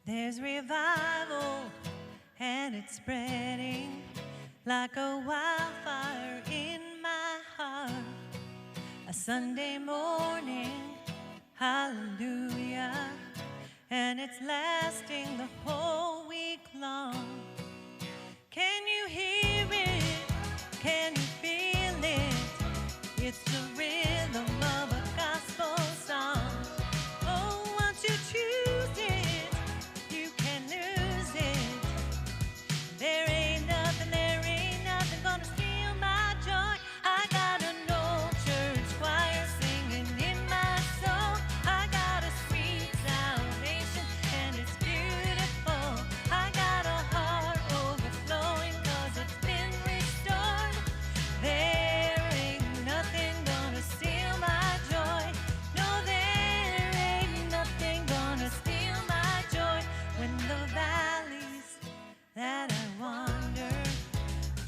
There's revival and it's spreading like a wildfire in my heart. A Sunday morning, hallelujah, and it's lasting the whole week long. Can you hear it? Can you feel it? It's the rhythm of a gospel song. Oh, once you choose it, you can lose it. There ain't nothing gonna steal my joy. I got an old church choir singing in my soul. I got a sweet salvation and it's beautiful. I got a heart overflowing 'cause it's been restored. There ain't nothing gonna steal my joy. No, there ain't nothing gonna steal my joy. When the valleys that I wander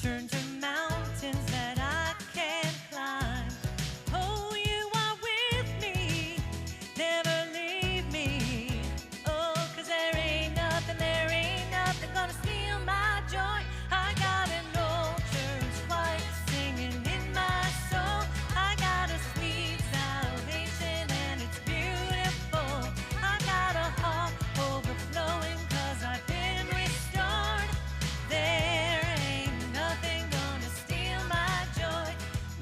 turn to mountains that I can't climb. Oh, you are with me, never leave me. Oh, 'cause there ain't nothing gonna steal my joy. I got an old church choir singing in my soul. I got a sweet salvation and it's beautiful. I got a heart overflowing 'cause I've been restored. There ain't nothing gonna steal my joy.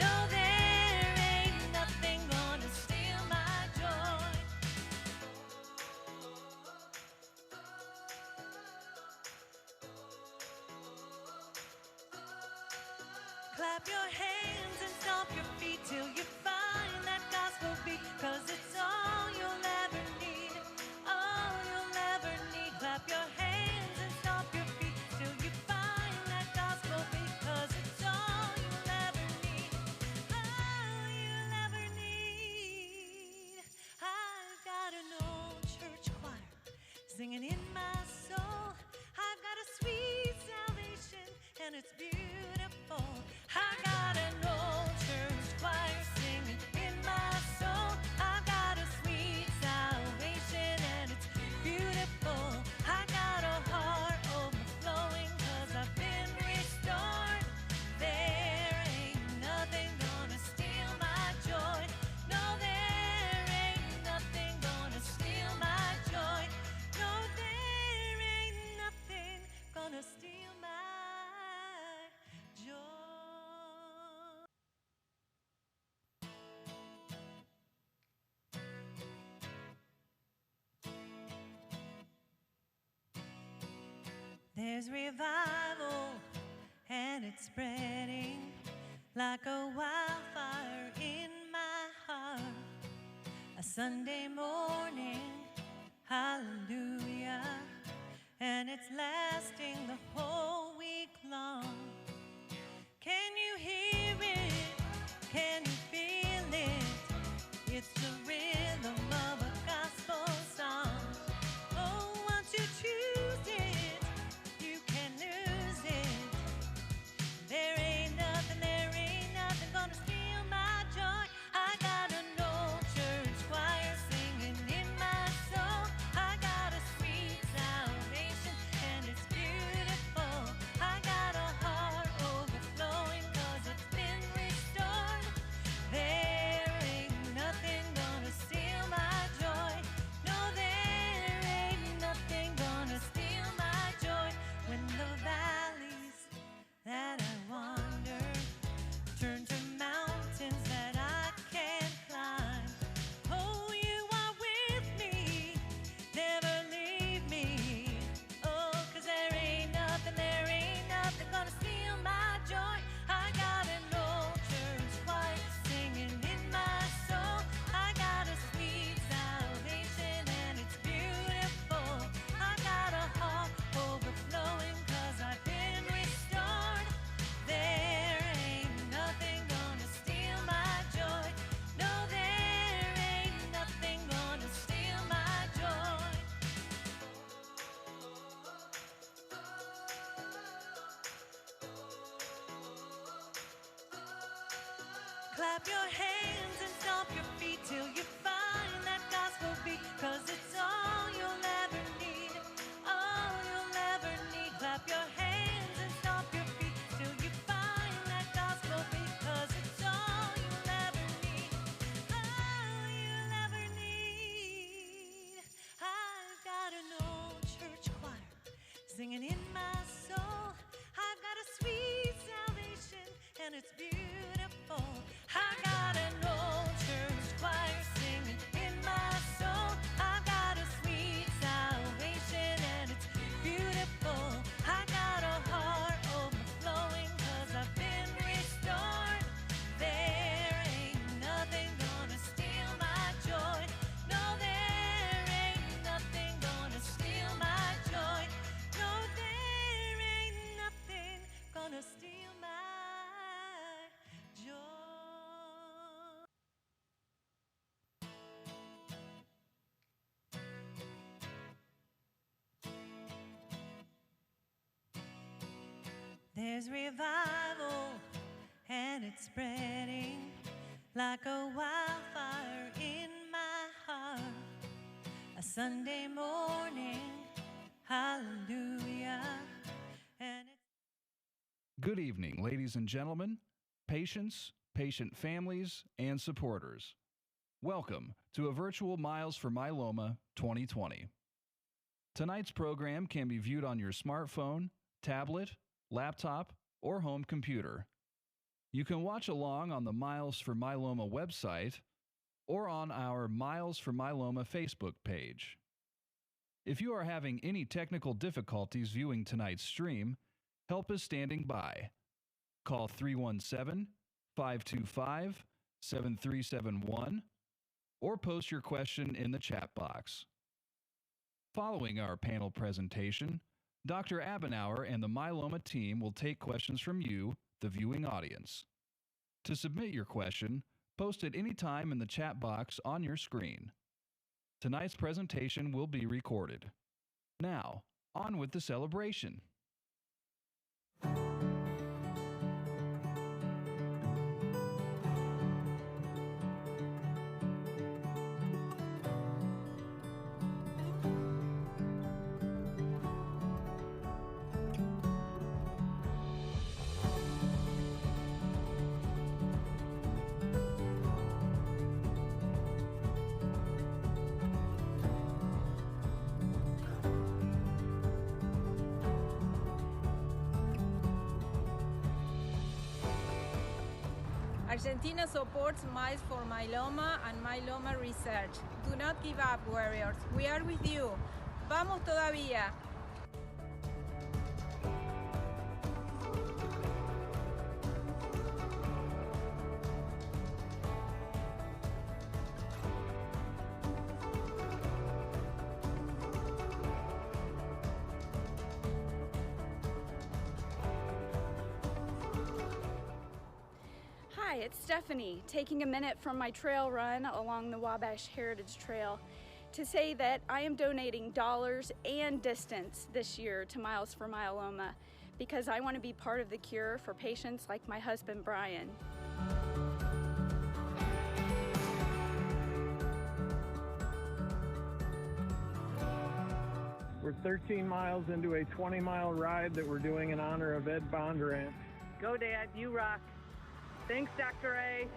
No, there ain't nothing gonna steal my joy. Clap your hands and stomp your feet till you find that gospel beat, 'cause it's all you'll ever need, all you'll ever need. Clap your hands and stomp your feet till you find that gospel beat, 'cause it's all you'll ever need, all you'll ever need. I've got an old church choir singing in my soul. I've got a sweet salvation and it's beautiful. I got an old church choir singing in my soul. I've got a sweet salvation and it's beautiful. I got a heart overflowing 'cause I've been restored. There ain't nothing gonna steal my joy. No, there ain't nothing gonna steal my joy. No, there ain't nothing gonna steal my joy. There's revival and it's spreading like a wildfire in my heart. A Sunday morning, hallelujah, and it's lasting the whole week long. Can you hear it? Can you feel it? It's the rhythm of a gospel song. Oh, once you choose it, you can lose it. There ain't nothing gonna steal my joy. I got an old church choir singing in my soul. I got a sweet salvation and it's beautiful. I got a heart overflowing 'cause it's been restored. There ain't nothing gonna steal my joy. No, there ain't nothing gonna steal my joy. When the valleys that I wander turn to mountains that I can't climb. Oh, you are with me, never leave me. Oh, 'cause there ain't nothing gonna steal my joy. I got an old church choir singing in my soul. I got a sweet salvation and it's beautiful. I got a heart overflowing 'cause I've been restored. There ain't nothing gonna steal my joy. No, there ain't nothing gonna steal my joy. Clap your hands and stomp your feet till you find that gospel beat, 'cause it's all you'll ever need, singing in my soul. I've got a sweet salvation, and it's beautiful. I got an old church choir singing in my soul. I've got a sweet salvation, and it's beautiful. I got a heart overflowing, 'cause I've been restored. There ain't nothing gonna steal my joy. No, there ain't nothing gonna steal my joy. No, there ain't nothing gonna steal my joy. There's revival, and it's spreading like a wildfire in my heart. A Sunday morning, hallelujah. And it's Good evening, ladies and gentlemen, patients, patient families, and supporters. Welcome to a virtual Miles for Myeloma 2020. Tonight's program can be viewed on your smartphone, tablet, laptop, or home computer. You can watch along on the Miles for Myeloma website or on our Miles for Myeloma Facebook page. If you are having any technical difficulties viewing tonight's stream, help is standing by. Call 317-525-7371 or post your question in the chat box. Following our panel presentation, Dr. Abonour and the Myeloma team will take questions from you, the viewing audience. To submit your question, post it any time in the chat box on your screen. Tonight's presentation will be recorded. Now, on with the celebration. Argentina supports Miles for Myeloma and myeloma research. Do not give up, warriors. We are with you. Vamos todavía. Hi, it's Stephanie, taking a minute from my trail run along the Wabash Heritage Trail to say that I am donating dollars and distance this year to Miles for Myeloma because I want to be part of the cure for patients like my husband, Brian. We're 13 miles into a 20-mile ride that we're doing in honor of Ed Bondurant. Go, Dad, you rock. Thanks, Dr. A.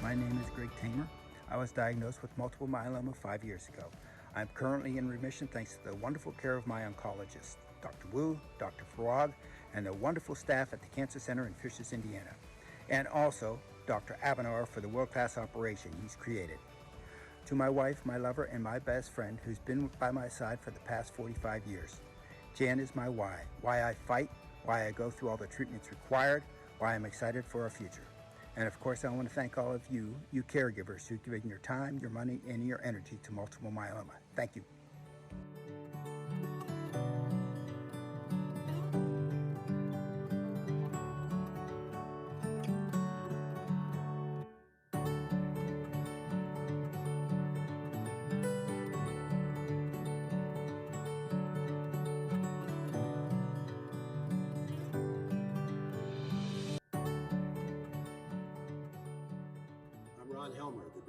My name is Greg Tamer. I was diagnosed with multiple myeloma 5 years ago. I'm currently in remission thanks to the wonderful care of my oncologist, Dr. Wu, Dr. Farag, and the wonderful staff at the Cancer Center in Fishers, Indiana. And also Dr. Abonour for the world-class operation he's created. To my wife, my lover, and my best friend who's been by my side for the past 45 years. Jan is my why I fight, why I go through all the treatments required, why I'm excited for our future. And of course, I want to thank all of you caregivers who give your time, your money, and your energy to multiple myeloma. Thank you.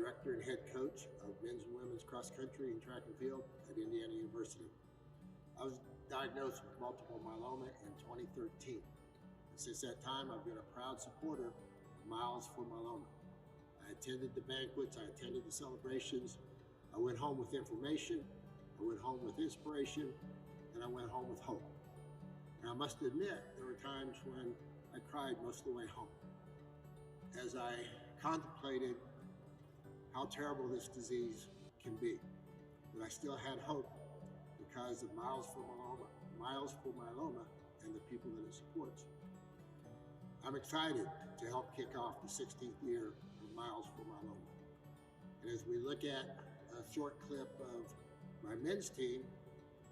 Director and Head Coach of Men's and Women's Cross Country and Track and Field at Indiana University. I was diagnosed with multiple myeloma in 2013. And since that time, I've been a proud supporter of Miles for Myeloma. I attended the banquets, I attended the celebrations. I went home with information, I went home with inspiration, and I went home with hope. And I must admit, there were times when I cried most of the way home. As I contemplated how terrible this disease can be, but I still had hope because of Miles for Myeloma, and the people that it supports. I'm excited to help kick off the 16th year of Miles for Myeloma. And as we look at a short clip of my men's team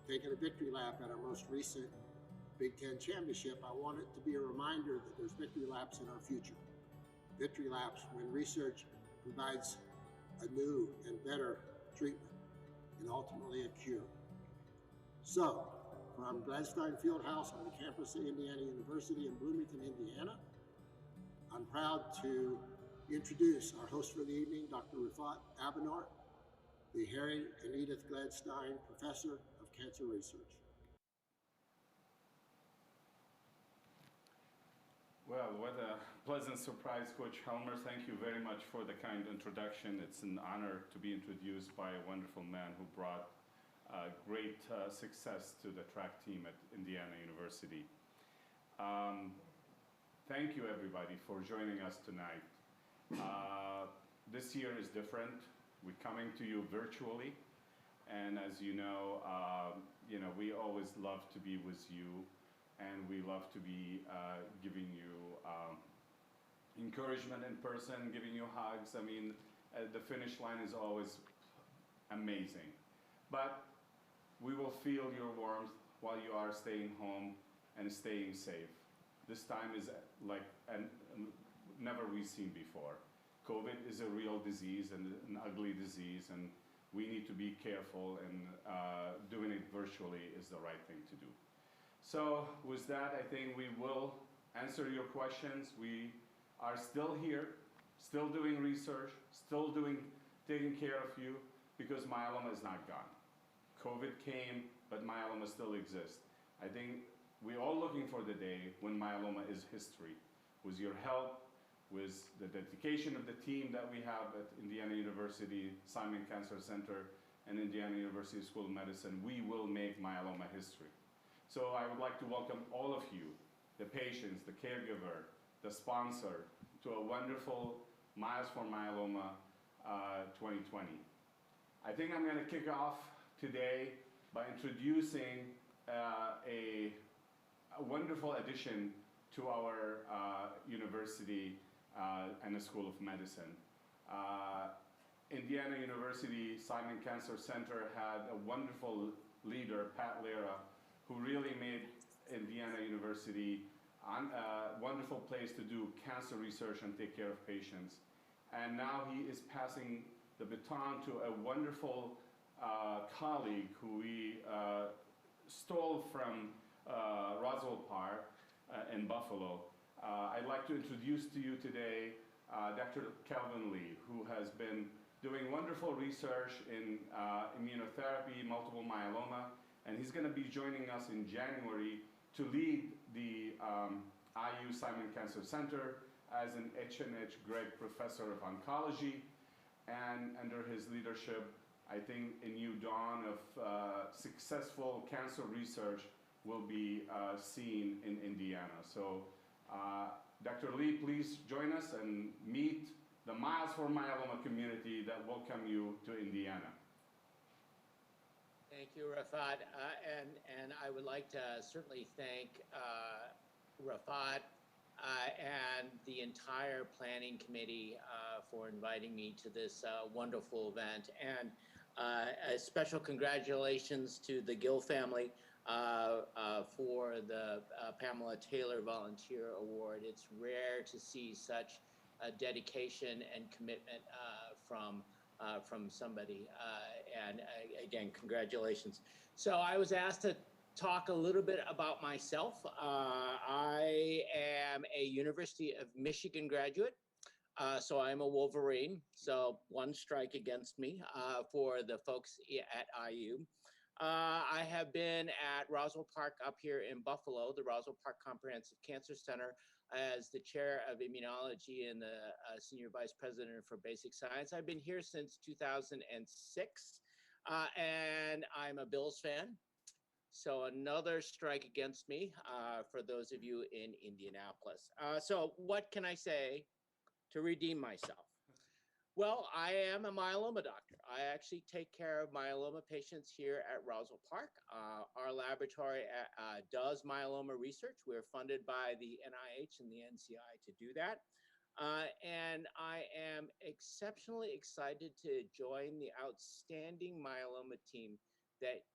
taking a victory lap at our most recent Big Ten championship, I want it to be a reminder that there's victory laps in our future. Victory laps when research provides a new and better treatment and ultimately a cure. So, from Gladstein Fieldhouse on the campus of Indiana University in Bloomington, Indiana, I'm proud to introduce our host for the evening, Dr. Rafat Abonour, the Harry and Edith Gladstein Professor of Cancer Research. Well, what a pleasant surprise, Coach Helmer. Thank you very much for the kind introduction. It's an honor to be introduced by a wonderful man who brought great success to the track team at Indiana University. Thank you, everybody, for joining us tonight. This year is different. We're coming to you virtually, and as you know, we always love to be with you, and we love to be giving you encouragement in person, giving you hugs. I mean, the finish line is always amazing, but we will feel your warmth while you are staying home and staying safe. This time is like never we've seen before. COVID is a real disease and an ugly disease, and we need to be careful, and doing it virtually is the right thing to do. So with that, I think we will answer your questions. We are still here, still doing research, still taking care of you, because myeloma is not gone. COVID came, but myeloma still exists. I think we're all looking for the day when myeloma is history. With your help, with the dedication of the team that we have at Indiana University, Simon Cancer Center, and Indiana University School of Medicine, we will make myeloma history. So I would like to welcome all of you, the patients, the caregiver, the sponsor, to a wonderful Miles for Myeloma 2020. I think I'm going to kick off today by introducing a wonderful addition to our university and the School of Medicine. Indiana University Simon Cancer Center had a wonderful leader, Pat Lera, who really made Indiana University a wonderful place to do cancer research and take care of patients. And now he is passing the baton to a wonderful colleague who we stole from Roswell Park in Buffalo. I'd like to introduce to you today Dr. Calvin Lee, who has been doing wonderful research in immunotherapy, multiple myeloma, and he's going to be joining us in January to lead the IU Simon Cancer Center as an H&H Gregg Professor of Oncology, and under his leadership, I think a new dawn of successful cancer research will be seen in Indiana. So Dr. Lee, please join us and meet the Miles for Myeloma community that welcome you to Indiana. Thank you, Rafat. And I would like to certainly thank Rafat and the entire planning committee for inviting me to this wonderful event. And a special congratulations to the Gill family for the Pamela Taylor Volunteer Award. It's rare to see such dedication and commitment from somebody. And again, congratulations. So I was asked to talk a little bit about myself. I am a University of Michigan graduate. So I'm a Wolverine. So one strike against me for the folks at IU. I have been at Roswell Park up here in Buffalo, the Roswell Park Comprehensive Cancer Center, as the chair of immunology and the senior vice president for basic science. I've been here since 2006, and I'm a Bills fan. So another strike against me for those of you in Indianapolis. So what can I say to redeem myself? Well, I am a myeloma doctor. I actually take care of myeloma patients here at Roswell Park. Our laboratory does myeloma research. We're funded by the NIH and the NCI to do that. And I am exceptionally excited to join the outstanding myeloma team that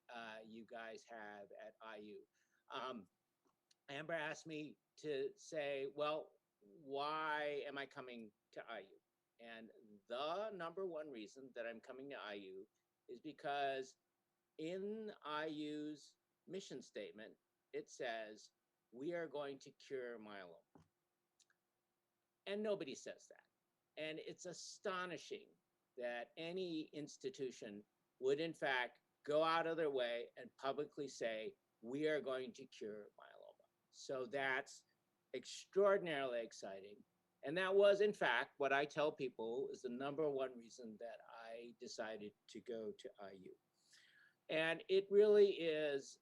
you guys have at IU. Amber asked me to say, well, why am I coming to IU? And the number one reason that I'm coming to IU is because in IU's mission statement, it says, we are going to cure myeloma. And nobody says that. And it's astonishing that any institution would in fact go out of their way and publicly say, we are going to cure myeloma. So that's extraordinarily exciting. And that was, in fact, what I tell people is the number one reason that I decided to go to IU. And it really is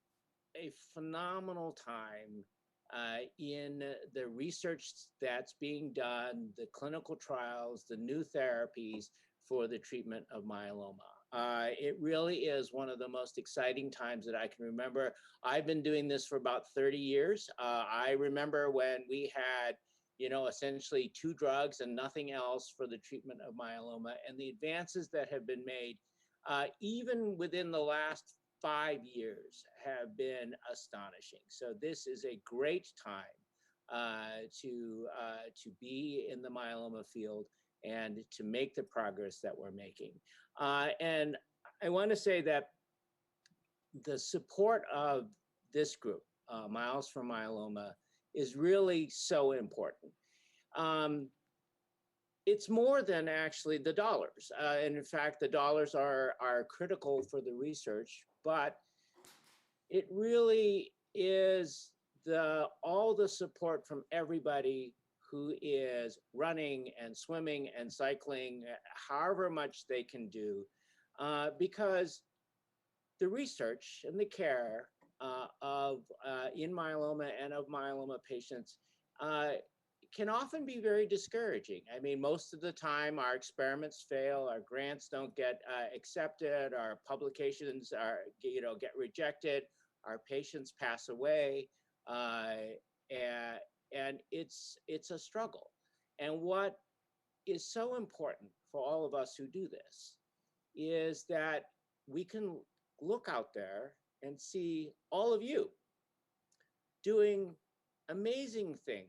a phenomenal time in the research that's being done, the clinical trials, the new therapies for the treatment of myeloma. It really is one of the most exciting times that I can remember. I've been doing this for about 30 years. I remember when we had essentially 2 drugs and nothing else for the treatment of myeloma, and the advances that have been made, even within the last 5 years, have been astonishing. So this is a great time to be in the myeloma field and to make the progress that we're making. And I want to say that the support of this group, Miles for Myeloma, is really so important. It's more than actually the dollars. And in fact, the dollars are critical for the research, but it really is all the support from everybody who is running and swimming and cycling, however much they can do, because the research and the care in myeloma and of myeloma patients can often be very discouraging. I mean, most of the time our experiments fail, our grants don't get accepted, our publications get rejected, our patients pass away, and it's a struggle. And what is so important for all of us who do this is that we can look out there and see all of you doing amazing things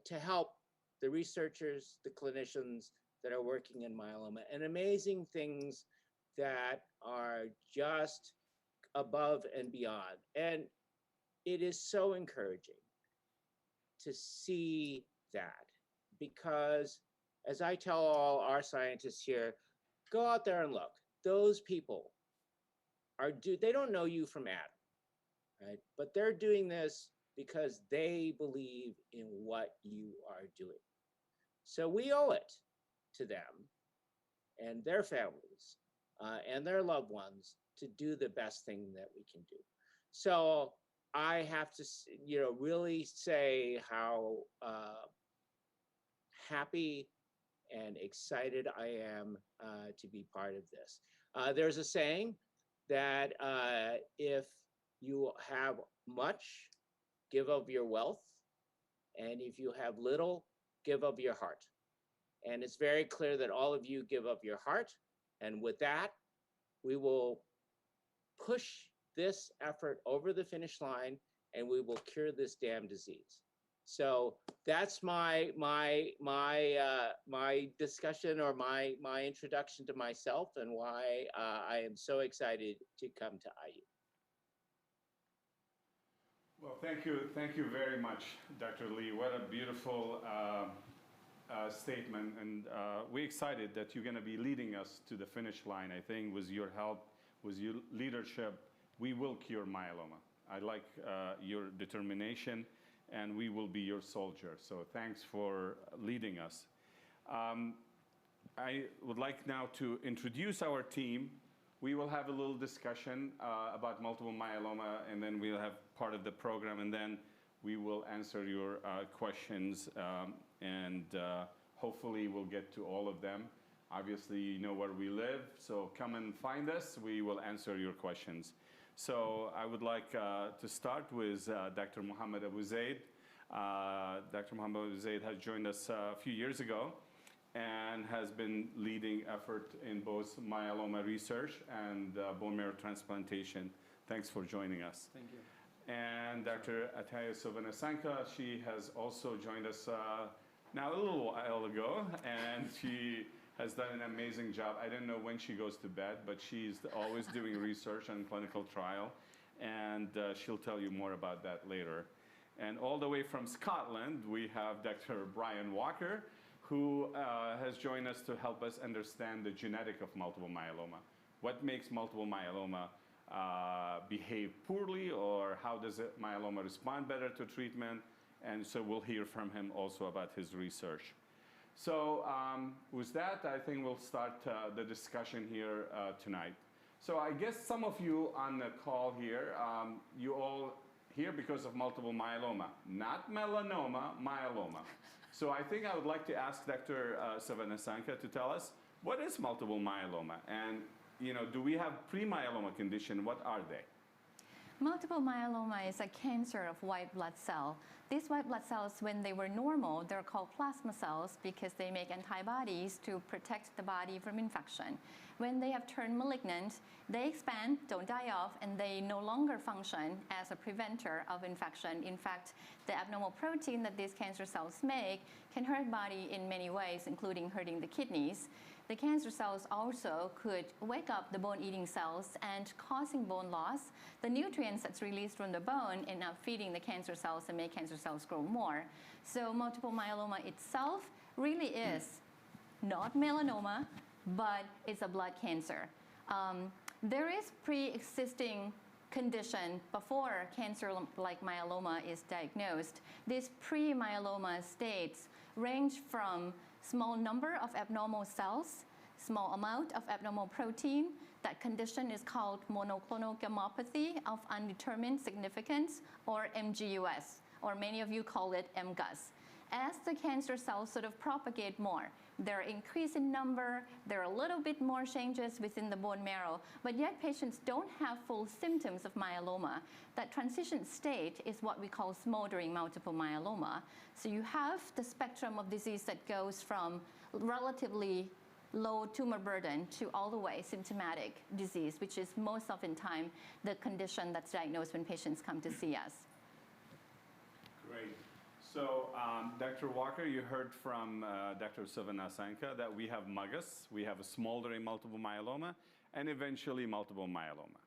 to help the researchers, the clinicians that are working in myeloma, and amazing things that are just above and beyond. And it is so encouraging to see that, because as I tell all our scientists here, go out there and look. Those people they don't know you from Adam, right? But they're doing this because they believe in what you are doing. So we owe it to them and their families and their loved ones to do the best thing that we can do. So I have to, really say how happy and excited I am to be part of this. There's a saying that if you have much, give of your wealth, and if you have little, give of your heart. And it's very clear that all of you give of your heart, and with that, we will push this effort over the finish line, and we will cure this damn disease. So that's my discussion, or my introduction to myself, and why I am so excited to come to IU. Well, thank you very much, Dr. Lee. What a beautiful statement, and we're excited that you're going to be leading us to the finish line. I think with your help, with your leadership, we will cure myeloma. I like your determination, and we will be your soldier. So thanks for leading us. I would like now to introduce our team. We will have a little discussion about multiple myeloma, and then we'll have part of the program, and then we will answer your questions, and hopefully we'll get to all of them. Obviously, you know where we live, so come and find us. We will answer your questions. So I would like to start with Dr. Mohammed Abu Zaid. Dr. Mohammed Abu Zaid has joined us a few years ago and has been leading effort in both myeloma research and bone marrow transplantation. Thanks for joining us. Thank you. And Dr. Ataya Sovanasanka, she has also joined us now a little while ago, and she has done an amazing job. I don't know when she goes to bed, but she's always doing research and clinical trial, and she'll tell you more about that later. And all the way from Scotland, we have Dr. Brian Walker, who has joined us to help us understand the genetic of multiple myeloma. What makes multiple myeloma behave poorly, or how does myeloma respond better to treatment? And so we'll hear from him also about his research. So with that, I think we'll start the discussion here tonight. So I guess some of you on the call here, you all here because of multiple myeloma, not melanoma, myeloma. So I think I would like to ask Dr. Sovanasanka to tell us, what is multiple myeloma? And do we have pre-myeloma condition? What are they? Multiple myeloma is a cancer of white blood cell. These white blood cells, when they were normal, they're called plasma cells because they make antibodies to protect the body from infection. When they have turned malignant, they expand, don't die off, and they no longer function as a preventer of infection. In fact, the abnormal protein that these cancer cells make can hurt body in many ways, including hurting the kidneys. The cancer cells also could wake up the bone-eating cells and causing bone loss. The nutrients that's released from the bone end up feeding the cancer cells and make cancer cells grow more. So multiple myeloma itself really is not melanoma, but it's a blood cancer. There is pre-existing condition before cancer like myeloma is diagnosed. These pre-myeloma states range from small number of abnormal cells, small amount of abnormal protein. That condition is called monoclonal gammopathy of undetermined significance, or MGUS, or many of you call it MGUS. As the cancer cells sort of propagate more, they're increased in number, there are a little bit more changes within the bone marrow, but yet patients don't have full symptoms of myeloma. That transition state is what we call smoldering multiple myeloma. So you have the spectrum of disease that goes from relatively low tumor burden to all the way symptomatic disease, which is most often time the condition that's diagnosed when patients come to see us. Great. So, Dr. Walker, you heard from Dr. Sovanasanka that we have MGUS, we have a smoldering multiple myeloma, and eventually multiple myeloma.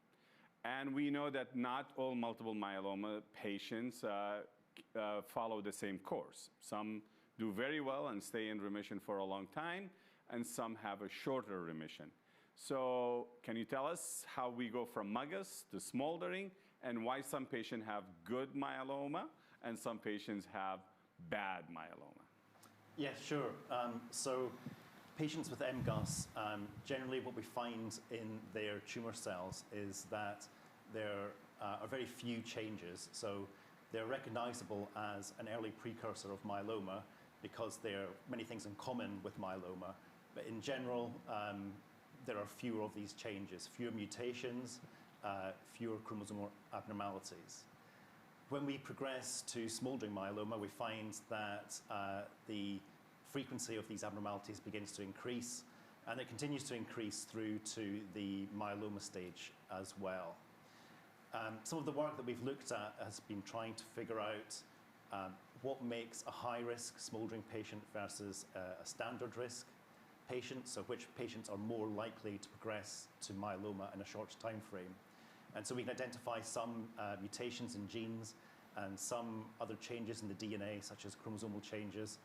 And we know that not all multiple myeloma patients follow the same course. Some do very well and stay in remission for a long time, and some have a shorter remission. So can you tell us how we go from MGUS to smoldering, and why some patients have good myeloma and some patients have bad myeloma? Yes, sure. So patients with MGUS, generally what we find in their tumor cells is that there are very few changes. So they're recognizable as an early precursor of myeloma because there are many things in common with myeloma. But in general, there are fewer of these changes, fewer mutations, fewer chromosomal abnormalities. When we progress to smoldering myeloma, we find that the frequency of these abnormalities begins to increase, and it continues to increase through to the myeloma stage as well. Some of the work that we've looked at has been trying to figure out what makes a high-risk smoldering patient versus a standard risk patient, so which patients are more likely to progress to myeloma in a shorter time frame. And so we can identify some mutations in genes and some other changes in the DNA, such as chromosomal changes,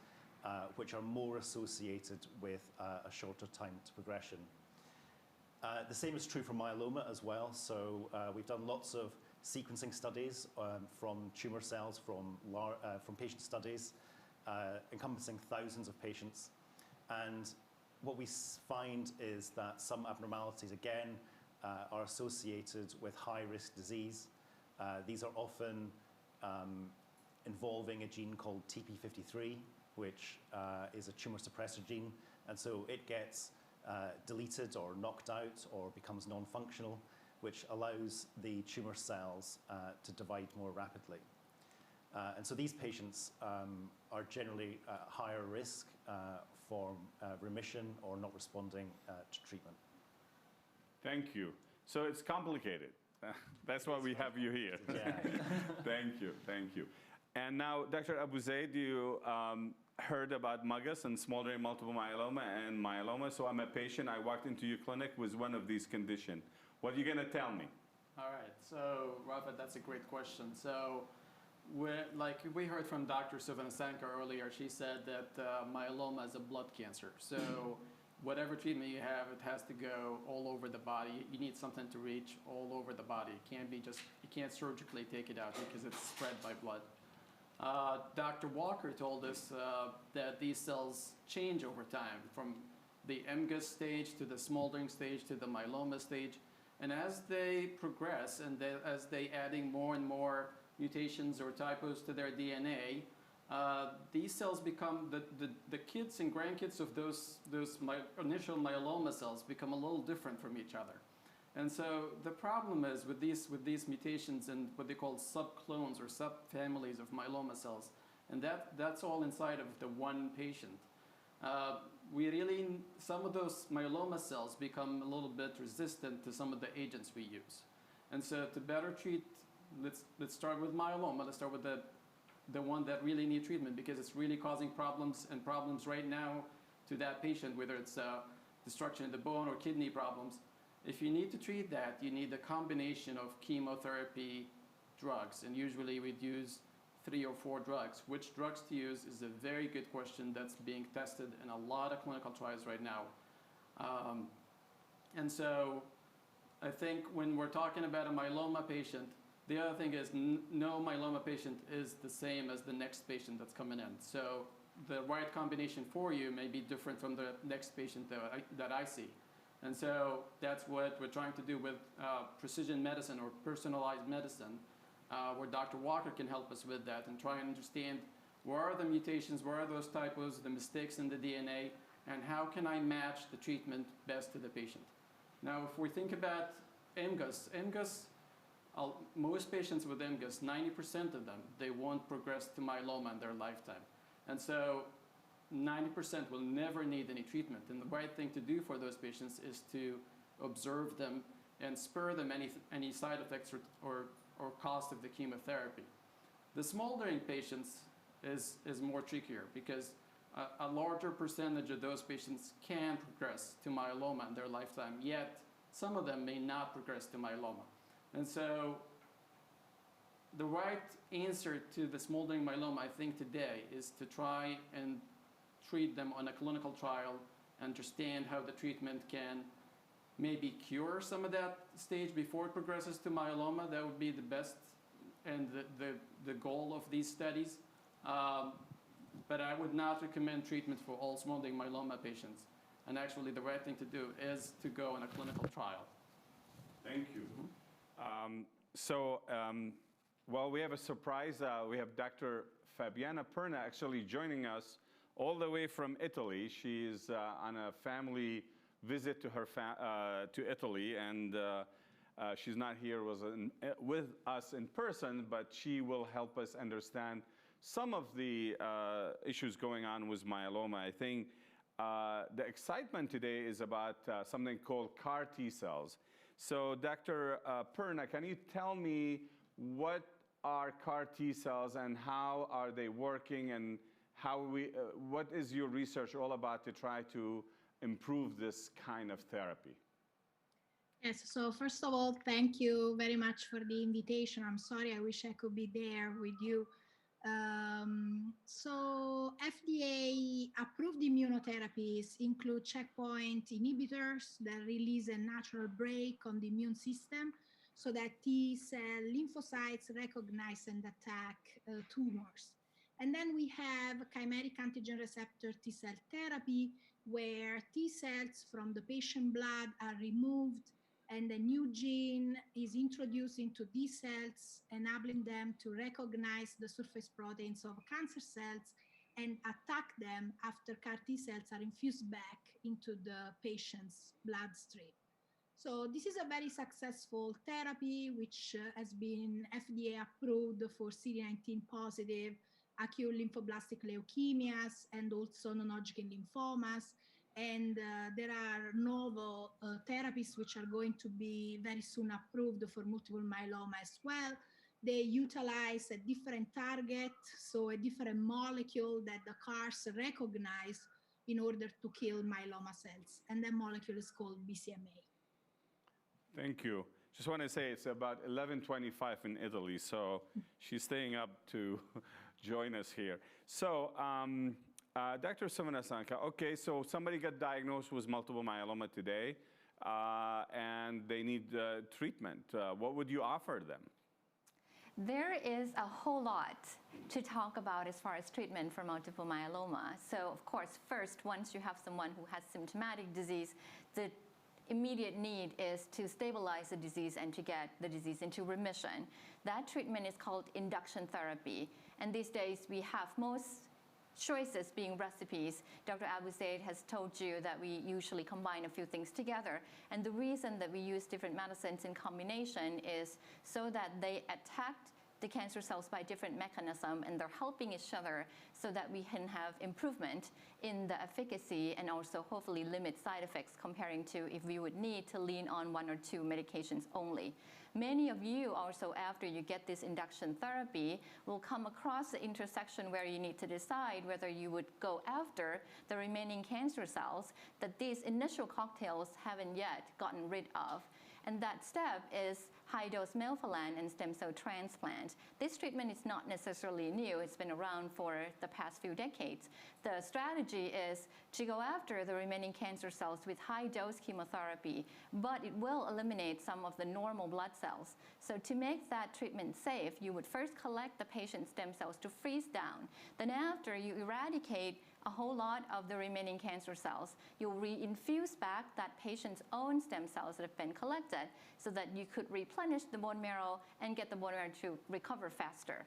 which are more associated with a shorter time to progression. The same is true for myeloma as well. So we've done lots of sequencing studies from tumor cells, from patient studies, encompassing thousands of patients. And what we find is that some abnormalities, again, are associated with high-risk disease. These are often involving a gene called TP53, which is a tumor suppressor gene. And so it gets deleted or knocked out or becomes non-functional, which allows the tumor cells to divide more rapidly. And so these patients are generally at higher risk for remission or not responding to treatment. Thank you. So it's complicated. That's why we have you here. Yeah. Thank you, thank you. And now, Dr. Abu Zaid, you heard about MGUS and smoldering multiple myeloma and myeloma. So I'm a patient. I walked into your clinic with one of these conditions. What are you going to tell me? All right. So, Rafat, that's a great question. So, like we heard from Dr. Suvanasanka earlier, she said that myeloma is a blood cancer. So whatever treatment you have, it has to go all over the body. You need something to reach all over the body. It can't be just, you can't surgically take it out because it's spread by blood. Dr. Walker told us that these cells change over time from the MGUS stage to the smoldering stage to the myeloma stage. And as they progress and as they adding more and more mutations or typos to their DNA, these cells become, the kids and grandkids of those initial myeloma cells become a little different from each other. And so the problem is with these mutations and what they call subclones or subfamilies of myeloma cells, and that's all inside of the one patient. Some of those myeloma cells become a little bit resistant to some of the agents we use. And so to better treat, let's start with myeloma. Let's start with the one that really need treatment because it's really causing problems right now to that patient, whether it's destruction of the bone or kidney problems. If you need to treat that, you need a combination of chemotherapy drugs, and usually we'd use 3 or 4 drugs. Which drugs to use is a very good question that's being tested in a lot of clinical trials right now. And so I think when we're talking about a myeloma patient, the other thing is no myeloma patient is the same as the next patient that's coming in. So the right combination for you may be different from the next patient that I see. And so that's what we're trying to do with precision medicine or personalized medicine, where Dr. Walker can help us with that and try and understand where are the mutations, where are those typos, the mistakes in the DNA, and how can I match the treatment best to the patient. Now, if we think about MGUS, most patients with MGUS, 90% of them, they won't progress to myeloma in their lifetime. And so 90% will never need any treatment. And the right thing to do for those patients is to observe them and spare them any side effects or cost of the chemotherapy. The smoldering patients is more trickier because a larger percentage of those patients can progress to myeloma in their lifetime, yet some of them may not progress to myeloma. And so the right answer to the smoldering myeloma, I think today, is to try and treat them on a clinical trial, understand how the treatment can maybe cure some of that stage before it progresses to myeloma. That would be the best and the goal of these studies. But I would not recommend treatment for all smoldering myeloma patients. And actually, the right thing to do is to go on a clinical trial. Thank you. Well, we have a surprise. We have Dr. Fabiana Perna actually joining us all the way from Italy. She's on a family visit to her to Italy, and she's not here with us in person, but she will help us understand some of the issues going on with myeloma. I think the excitement today is about something called CAR T cells. So, Dr. Perna, can you tell me what are CAR T cells and how are they working, and what is your research all about to try to improve this kind of therapy? Yes, so first of all, thank you very much for the invitation. I'm sorry, I wish I could be there with you So FDA approved immunotherapies include checkpoint inhibitors that release a natural brake on the immune system so that T cell lymphocytes recognize and attack tumors. And then we have chimeric antigen receptor T cell therapy, where T cells from the patient blood are removed and a new gene is introduced into T cells, enabling them to recognize the surface proteins of cancer cells and attack them after CAR T cells are infused back into the patient's bloodstream. So this is a very successful therapy, which has been FDA approved for CD19 positive acute lymphoblastic leukemias and also non-Hodgkin lymphomas. And there are novel therapies which are going to be very soon approved for multiple myeloma as well. They utilize a different target, so a different molecule that the CARs recognize in order to kill myeloma cells. And that molecule is called BCMA. Thank you. Just want to say it's about 11:25 in Italy, so she's staying up to join us here. So, Dr. Somanasanka, okay, so somebody got diagnosed with multiple myeloma today, and they need treatment. What would you offer them? There is a whole lot to talk about as far as treatment for multiple myeloma. So, of course, first, once you have someone who has symptomatic disease, the immediate need is to stabilize the disease and to get the disease into remission. That treatment is called induction therapy. And these days, we have most choices being recipes. Dr. Abu Zaid has told you that we usually combine a few things together. And the reason that we use different medicines in combination is so that they attack the cancer cells by different mechanisms, and they're helping each other so that we can have improvement in the efficacy and also hopefully limit side effects comparing to if we would need to lean on one or two medications only. Many of you also, after you get this induction therapy, will come across the intersection where you need to decide whether you would go after the remaining cancer cells that these initial cocktails haven't yet gotten rid of. And that step is high-dose melphalan and stem cell transplant. This treatment is not necessarily new. It's been around for the past few decades. The strategy is to go after the remaining cancer cells with high-dose chemotherapy, but it will eliminate some of the normal blood cells. So to make that treatment safe, you would first collect the patient's stem cells to freeze down. Then after, you eradicate a whole lot of the remaining cancer cells. You'll reinfuse back that patient's own stem cells that have been collected so that you could replenish the bone marrow and get the bone marrow to recover faster.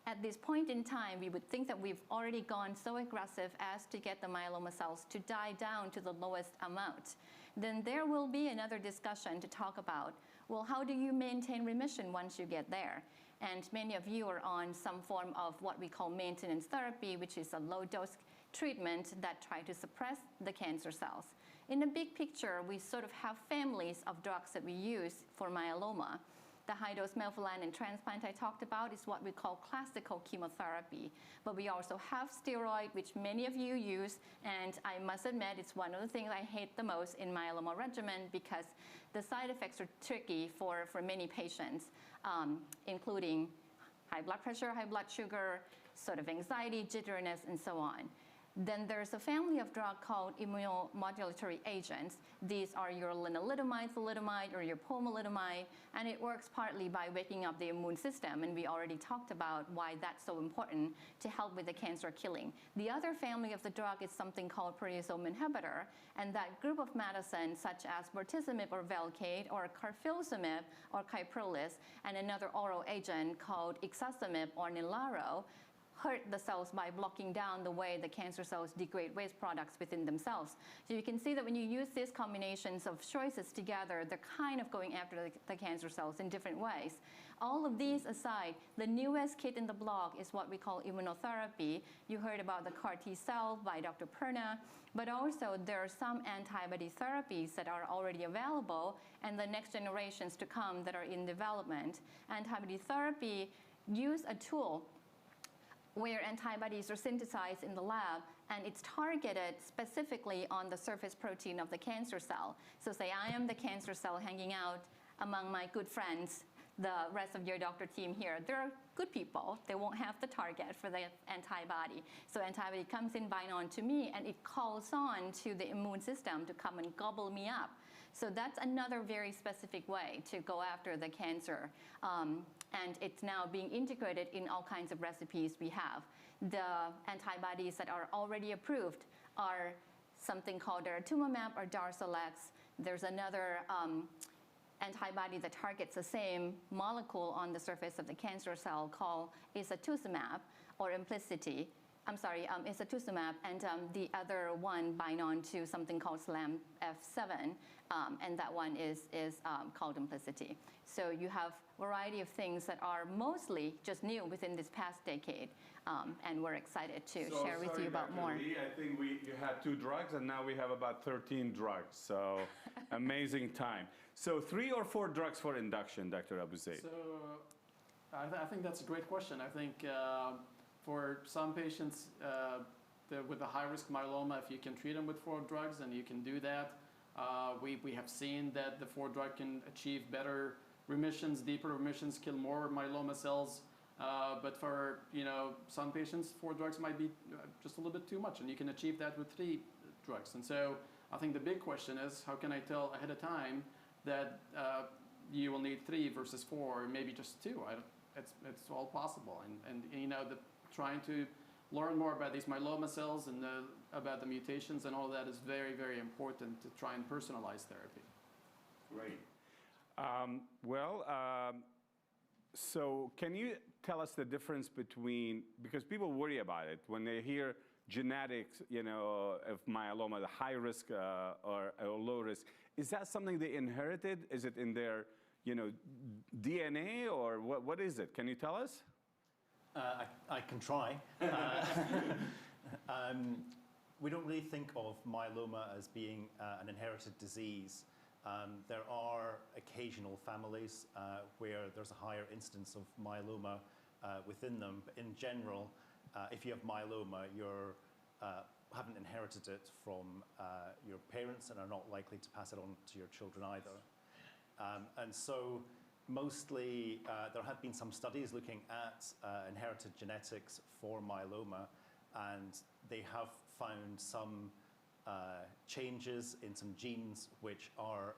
At this point in time, we would think that we've already gone so aggressive as to get the myeloma cells to die down to the lowest amount. Then there will be another discussion to talk about, well, how do you maintain remission once you get there? And many of you are on some form of what we call maintenance therapy, which is a low-dose treatment that try to suppress the cancer cells. In the big picture, we sort of have families of drugs that we use for myeloma. The high-dose melphalan and transplant I talked about is what we call classical chemotherapy. But we also have steroid, which many of you use, and I must admit it's one of the things I hate the most in myeloma regimen because the side effects are tricky for many patients, including high blood pressure, high blood sugar, sort of anxiety, jitteriness, and so on. Then there's a family of drugs called immunomodulatory agents. These are your lenalidomide, thalidomide, or your pomalidomide, and it works partly by waking up the immune system, and we already talked about why that's so important to help with the cancer killing. The other family of the drug is something called proteasome inhibitor, and that group of medicines such as bortezomib or Velcade, or carfilzomib or Kyprolis, and another oral agent called ixazomib or Nilaro, hurt the cells by blocking down the way the cancer cells degrade waste products within themselves. So you can see that when you use these combinations of choices together, they're kind of going after the cancer cells in different ways. All of these aside, the newest kid in the block is what we call immunotherapy. You heard about the CAR T cell by Dr. Perna, but also there are some antibody therapies that are already available and the next generations to come that are in development. Antibody therapy use a tool where antibodies are synthesized in the lab, and it's targeted specifically on the surface protein of the cancer cell. So say I am the cancer cell hanging out among my good friends. the rest of your doctor team here, they're good people. They won't have the target for the antibody. So antibody comes in, bind on to me, and it calls on to the immune system to come and gobble me up. So that's another very specific way to go after the cancer. And it's now being integrated in all kinds of recipes we have. The antibodies that are already approved are something called daratumumab or Darzalex. There's another antibody that targets the same molecule on the surface of the cancer cell called isatuximab or Implicity. I'm sorry, isatuximab, and the other one bind on to something called SLAM-F7, and that one is called Implicity. So you have a variety of things that are mostly just new within this past decade, and we're excited to share with you about more. Lee, I think you had 2 drugs, and now we have about 13 drugs, so amazing time. So 3 or 4 drugs for induction, Dr. Abu-Zeid? So I think that's a great question. I think for some patients with a high-risk myeloma, if you can treat them with 4 drugs, and you can do that, we have seen that the 4 drug can achieve better remissions, deeper remissions, kill more myeloma cells. But for some patients, 4 drugs might be just a little bit too much, and you can achieve that with 3 drugs. And so I think the big question is, how can I tell ahead of time that you will need 3 versus 4, or maybe just 2? It's all possible, and trying to learn more about these myeloma cells and about the mutations and all that is very, very important to try and personalize therapy. Great. So can you tell us the difference between, because people worry about it when they hear genetics, of myeloma, the high risk or low risk. Is that something they inherited? Is it in their, DNA, or what is it? Can you tell us? I can try. We don't really think of myeloma as being an inherited disease. There are occasional families where there's a higher incidence of myeloma within them. But in general, if you have myeloma, you haven't inherited it from your parents and are not likely to pass it on to your children either. And so mostly there have been some studies looking at inherited genetics for myeloma, and they have found some changes in some genes which are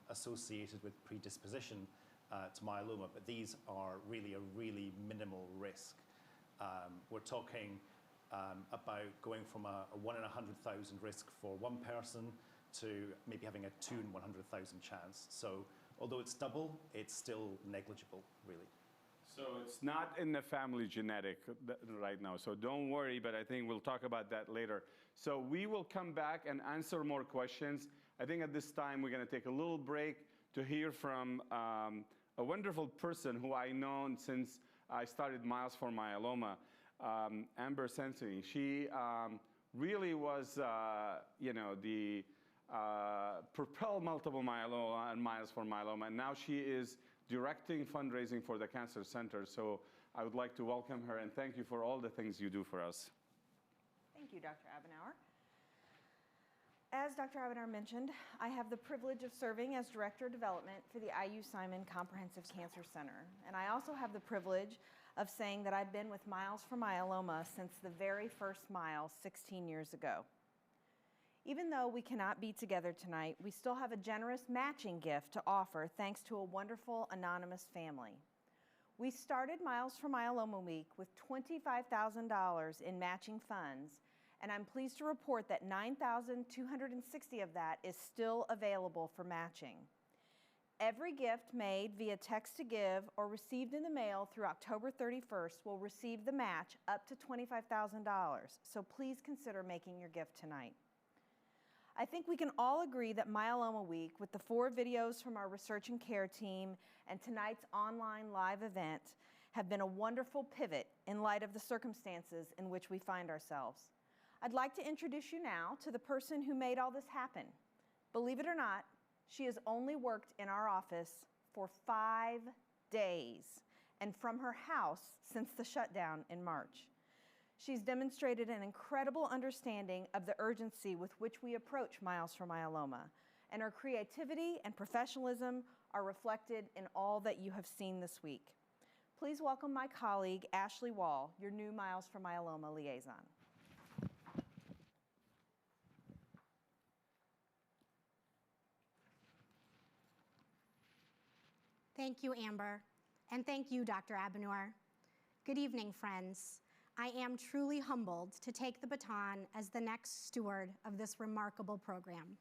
associated with predisposition to myeloma, but these are really a really minimal risk. We're talking about going from a 1 in 100,000 risk for one person to maybe having a 2 in 100,000 chance. So although it's double, it's still negligible, really. So it's not in the family genetic right now, so don't worry, but I think we'll talk about that later. So we will come back and answer more questions. I think at this time we're going to take a little break to hear from a wonderful person who I've known since I started Miles for Myeloma, Amber Sensi. She really was, the propel multiple myeloma and Miles for Myeloma, and now she is directing fundraising for the Cancer Center. So I would like to welcome her and thank you for all the things you do for us. Thank you, Dr. Abonour. As Dr. Abonour mentioned, I have the privilege of serving as Director of Development for the IU Simon Comprehensive Cancer Center. And I also have the privilege of saying that I've been with Miles for Myeloma since the very first mile 16 years ago. Even though we cannot be together tonight, we still have a generous matching gift to offer thanks to a wonderful anonymous family. We started Miles for Myeloma Week with $25,000 in matching funds, and I'm pleased to report that $9,260 of that is still available for matching. Every gift made via text to give or received in the mail through October 31st will receive the match up to $25,000, so please consider making your gift tonight. I think we can all agree that Myeloma Week, with the 4 videos from our research and care team and tonight's online live event, have been a wonderful pivot in light of the circumstances in which we find ourselves. I'd like to introduce you now to the person who made all this happen. Believe it or not, she has only worked in our office for 5 days and from her house since the shutdown in March. She's demonstrated an incredible understanding of the urgency with which we approach Miles for Myeloma, and her creativity and professionalism are reflected in all that you have seen this week. Please welcome my colleague, Ashley Wall, your new Miles for Myeloma liaison. Thank you, Amber, and thank you, Dr. Abonour. Good evening, friends. I am truly humbled to take the baton as the next steward of this remarkable program.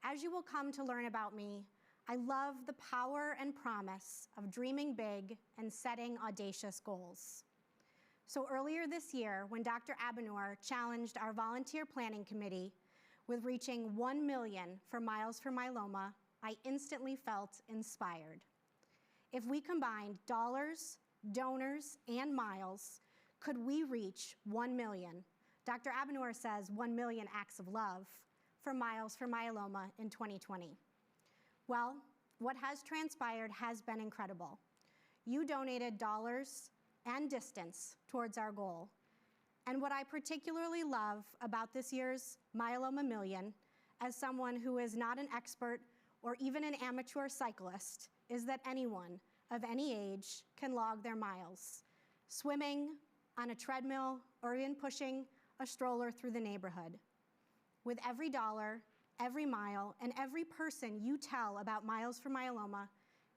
As you will come to learn about me, I love the power and promise of dreaming big and setting audacious goals. So earlier this year, when Dr. Abonour challenged our volunteer planning committee with reaching 1 million for Miles for Myeloma, I instantly felt inspired. If we combined dollars, donors, and miles, could we reach 1 million? Dr. Abonour says 1 million acts of love for Miles for Myeloma in 2020. Well, what has transpired has been incredible. You donated dollars and distance towards our goal. And what I particularly love about this year's Myeloma Million, as someone who is not an expert or even an amateur cyclist, is that anyone of any age can log their miles, swimming, on a treadmill, or even pushing a stroller through the neighborhood. With every dollar, every mile, and every person you tell about Miles for Myeloma,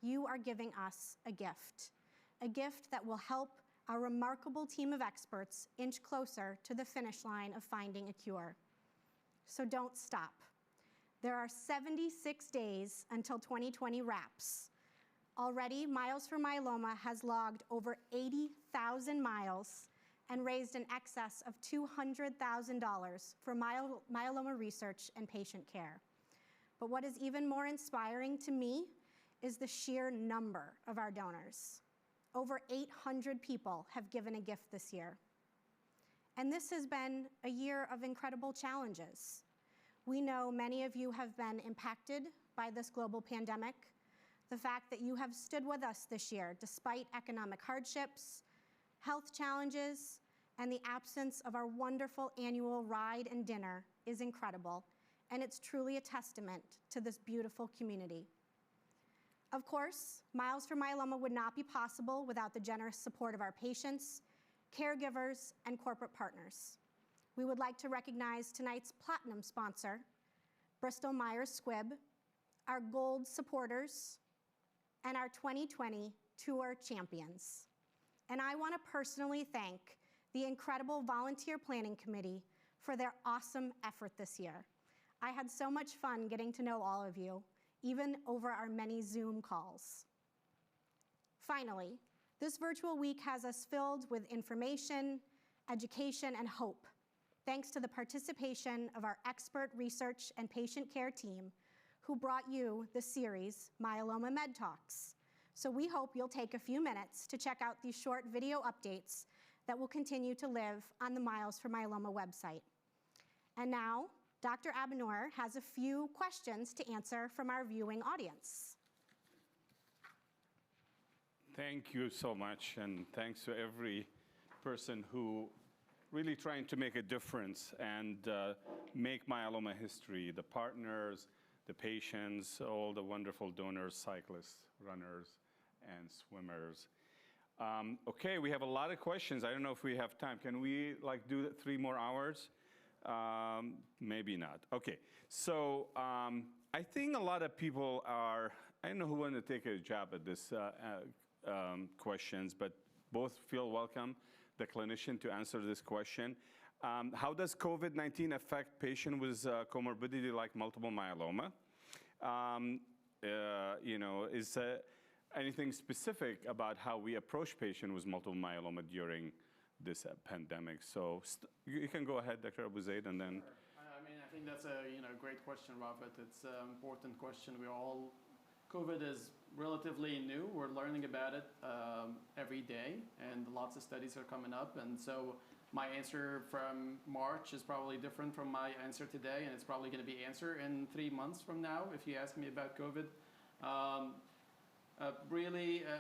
you are giving us a gift that will help our remarkable team of experts inch closer to the finish line of finding a cure. So don't stop. There are 76 days until 2020 wraps. Already, Miles for Myeloma has logged over 80,000 miles and raised in excess of $200,000 for myeloma research and patient care. But what is even more inspiring to me is the sheer number of our donors. Over 800 people have given a gift this year. And this has been a year of incredible challenges. We know many of you have been impacted by this global pandemic. The fact that you have stood with us this year despite economic hardships, health challenges, and the absence of our wonderful annual ride and dinner is incredible, and it's truly a testament to this beautiful community. Of course, Miles for Myeloma would not be possible without the generous support of our patients, caregivers, and corporate partners. We would like to recognize tonight's platinum sponsor, Bristol Myers Squibb, our gold supporters, and our 2020 Tour champions. And I want to personally thank the incredible volunteer planning committee for their awesome effort this year. I had so much fun getting to know all of you, even over our many Zoom calls. Finally, this virtual week has us filled with information, education, and hope, thanks to the participation of our expert research and patient care team who brought you the series Myeloma Med Talks. So we hope you'll take a few minutes to check out these short video updates that will continue to live on the Miles for Myeloma website. And now, Dr. Abonour has a few questions to answer from our viewing audience. Thank you so much, and thanks to every person who really trying to make a difference and make myeloma history, the partners, the patients, all the wonderful donors, cyclists, runners, and swimmers. Okay, we have a lot of questions. I don't know if we have time. Can we do 3 more hours? Maybe not. Okay, so I think a lot of people are, I don't know who want to take a jab at this questions, but both feel welcome, the clinician, to answer this question. How does COVID-19 affect patients with comorbidity like multiple myeloma? Is anything specific about how we approach patients with multiple myeloma during this pandemic? So you can go ahead, Dr. Abu Zaid, and then. I think that's a great question, Rafat. It's an important question. COVID is relatively new. We're learning about it every day, and lots of studies are coming up. And so my answer from March is probably different from my answer today, and it's probably going to be answered in 3 months from now if you ask me about COVID.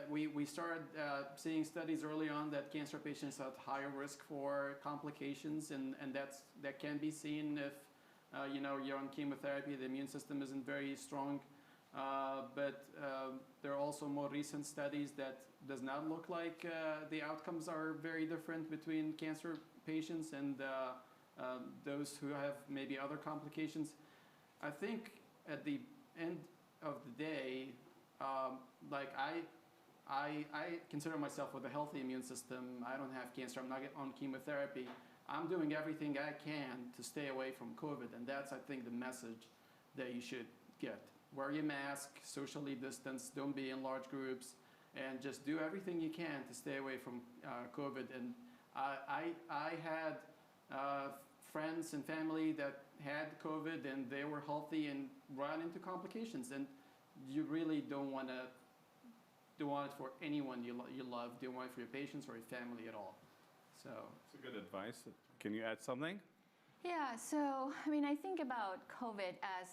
We started seeing studies early on that cancer patients have higher risk for complications, and that can be seen if you're on chemotherapy, the immune system isn't very strong. But there are also more recent studies that does not look like the outcomes are very different between cancer patients and those who have maybe other complications. I think at the end of the day, like I consider myself with a healthy immune system. I don't have cancer. I'm not on chemotherapy. I'm doing everything I can to stay away from COVID, and that's, I think, the message that you should get. Wear your mask, socially distance, don't be in large groups, and just do everything you can to stay away from COVID. And I had friends and family that had COVID, and they were healthy and ran into complications. And you really don't want it for anyone you love. Don't want it for your patients or your family at all. So it's a good advice. Can you add something? Yeah, so I mean, I think about COVID as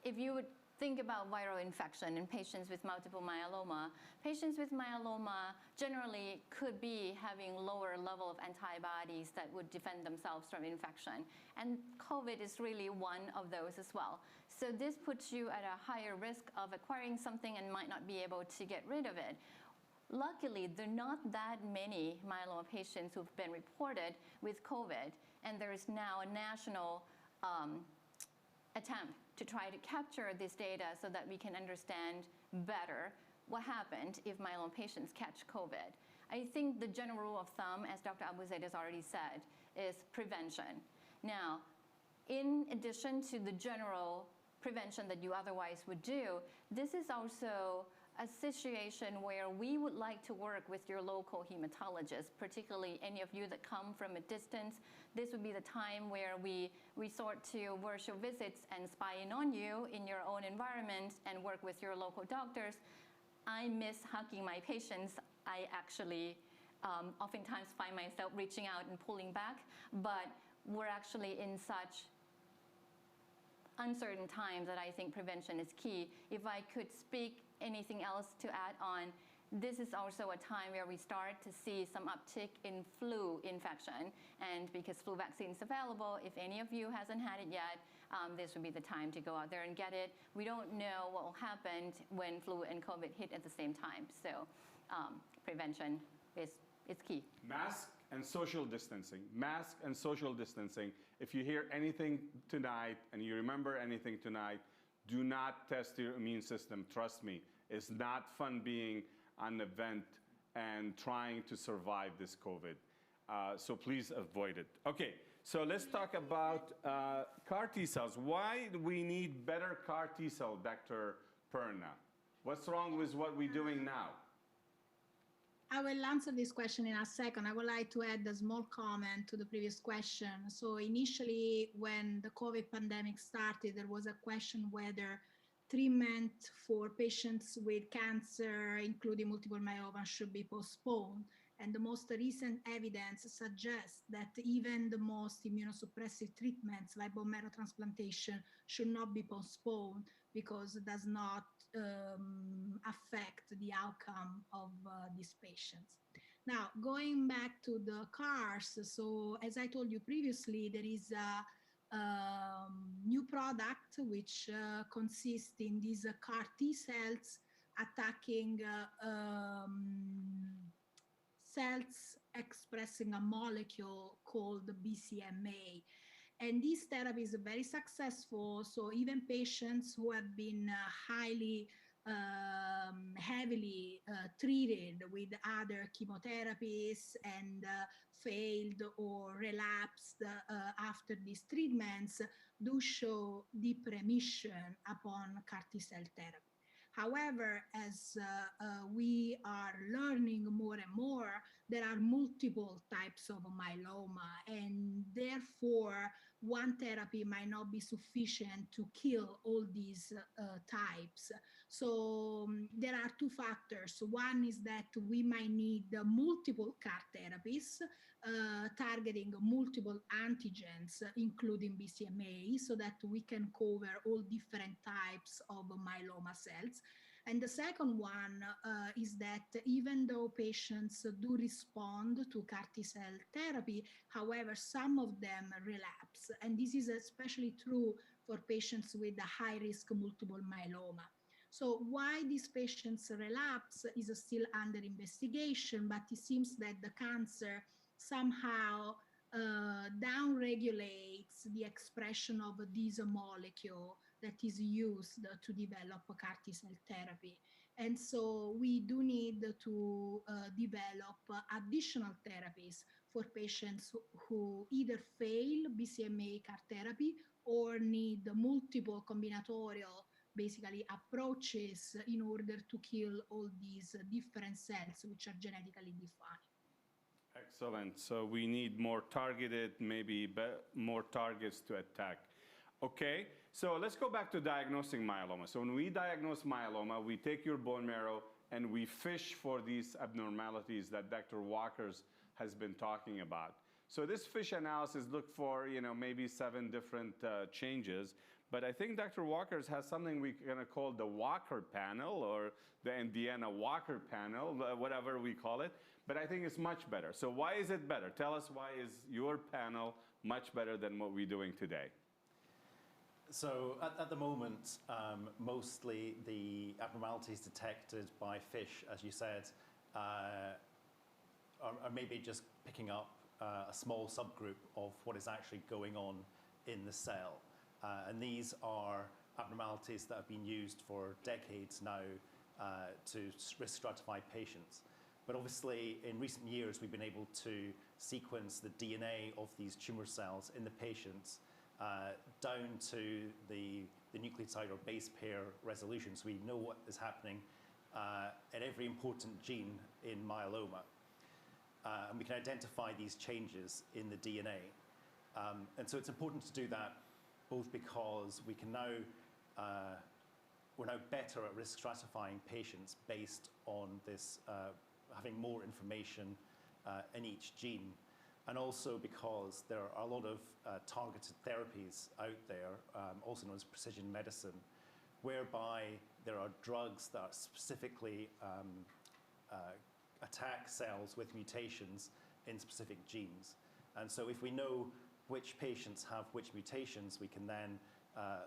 if you would think about viral infection in patients with multiple myeloma. Patients with myeloma generally could be having lower level of antibodies that would defend themselves from infection. And COVID is really one of those as well. So this puts you at a higher risk of acquiring something and might not be able to get rid of it. Luckily, there are not that many myeloma patients who've been reported with COVID, and there is now a national attempt to try to capture this data so that we can understand better what happened if myeloma patients catch COVID. I think the general rule of thumb, as Dr. Abuzaid has already said, is prevention. Now, in addition to the general prevention that you otherwise would do, this is also a situation where we would like to work with your local hematologist, particularly any of you that come from a distance. This would be the time where we resort to virtual visits and spy in on you in your own environment and work with your local doctors. I miss hugging my patients. I actually oftentimes find myself reaching out and pulling back, but we're actually in such uncertain times that I think prevention is key. If I could speak anything else to add on, this is also a time where we start to see some uptick in flu infection. And because flu vaccine is available, if any of you hasn't had it yet, this would be the time to go out there and get it. We don't know what will happen when flu and COVID hit at the same time. So prevention is key. Mask and social distancing. Mask and social distancing. If you hear anything tonight and you remember anything tonight, do not test your immune system. Trust me, it's not fun being on an event and trying to survive this COVID. So please avoid it. Okay, so let's talk about CAR T cells. Why do we need better CAR T cell, Dr. Perna? What's wrong with what we're doing now? I will answer this question in a second. I would like to add a small comment to the previous question. So initially, when the COVID pandemic started, there was a question whether treatment for patients with cancer, including multiple myeloma, should be postponed. And the most recent evidence suggests that even the most immunosuppressive treatments like bone marrow transplantation should not be postponed because it does not affect the outcome of these patients. Now, going back to the CARs, so as I told you previously, there is a new product which consists in these CAR T cells attacking cells expressing a molecule called BCMA. And this therapy is very successful. So even patients who have been heavily treated with other chemotherapies and failed or relapsed after these treatments do show deep remission upon CAR T cell therapy. However, as we are learning more and more, there are multiple types of myeloma, and therefore one therapy might not be sufficient to kill all these types. So there are two factors. One is that we might need multiple CAR therapies targeting multiple antigens, including BCMA, so that we can cover all different types of myeloma cells. And the second one is that even though patients do respond to CAR T cell therapy, however, some of them relapse. And this is especially true for patients with a high-risk multiple myeloma. So why these patients relapse is still under investigation, but it seems that the cancer somehow downregulates the expression of this molecule that is used to develop CAR T cell therapy. And so we do need to develop additional therapies for patients who either fail BCMA CAR therapy or need multiple combinatorial basically approaches in order to kill all these different cells which are genetically defined. Excellent. So we need more targeted, maybe more targets to attack. Okay, so let's go back to diagnosing myeloma. So when we diagnose myeloma, we take your bone marrow and we fish for these abnormalities that Dr. Walkers has been talking about. So this FISH analysis looked for, maybe 7 different changes. But I think Dr. Walkers has something we're going to call the Walker panel or the Indiana Walker panel, whatever we call it. But I think it's much better. So why is it better? Tell us, why is your panel much better than what we're doing today? So at the moment, mostly the abnormalities detected by FISH, as you said, are maybe just picking up a small subgroup of what is actually going on in the cell. And these are abnormalities that have been used for decades now to risk stratify patients. But obviously, in recent years, we've been able to sequence the DNA of these tumor cells in the patients down to the nucleotide or base pair resolution. So we know what is happening at every important gene in myeloma. And we can identify these changes in the DNA. And so it's important to do that both because we can now, we're now better at risk stratifying patients based on this, having more information in each gene. And also because there are a lot of targeted therapies out there, also known as precision medicine, whereby there are drugs that specifically attack cells with mutations in specific genes. And so if we know which patients have which mutations, we can then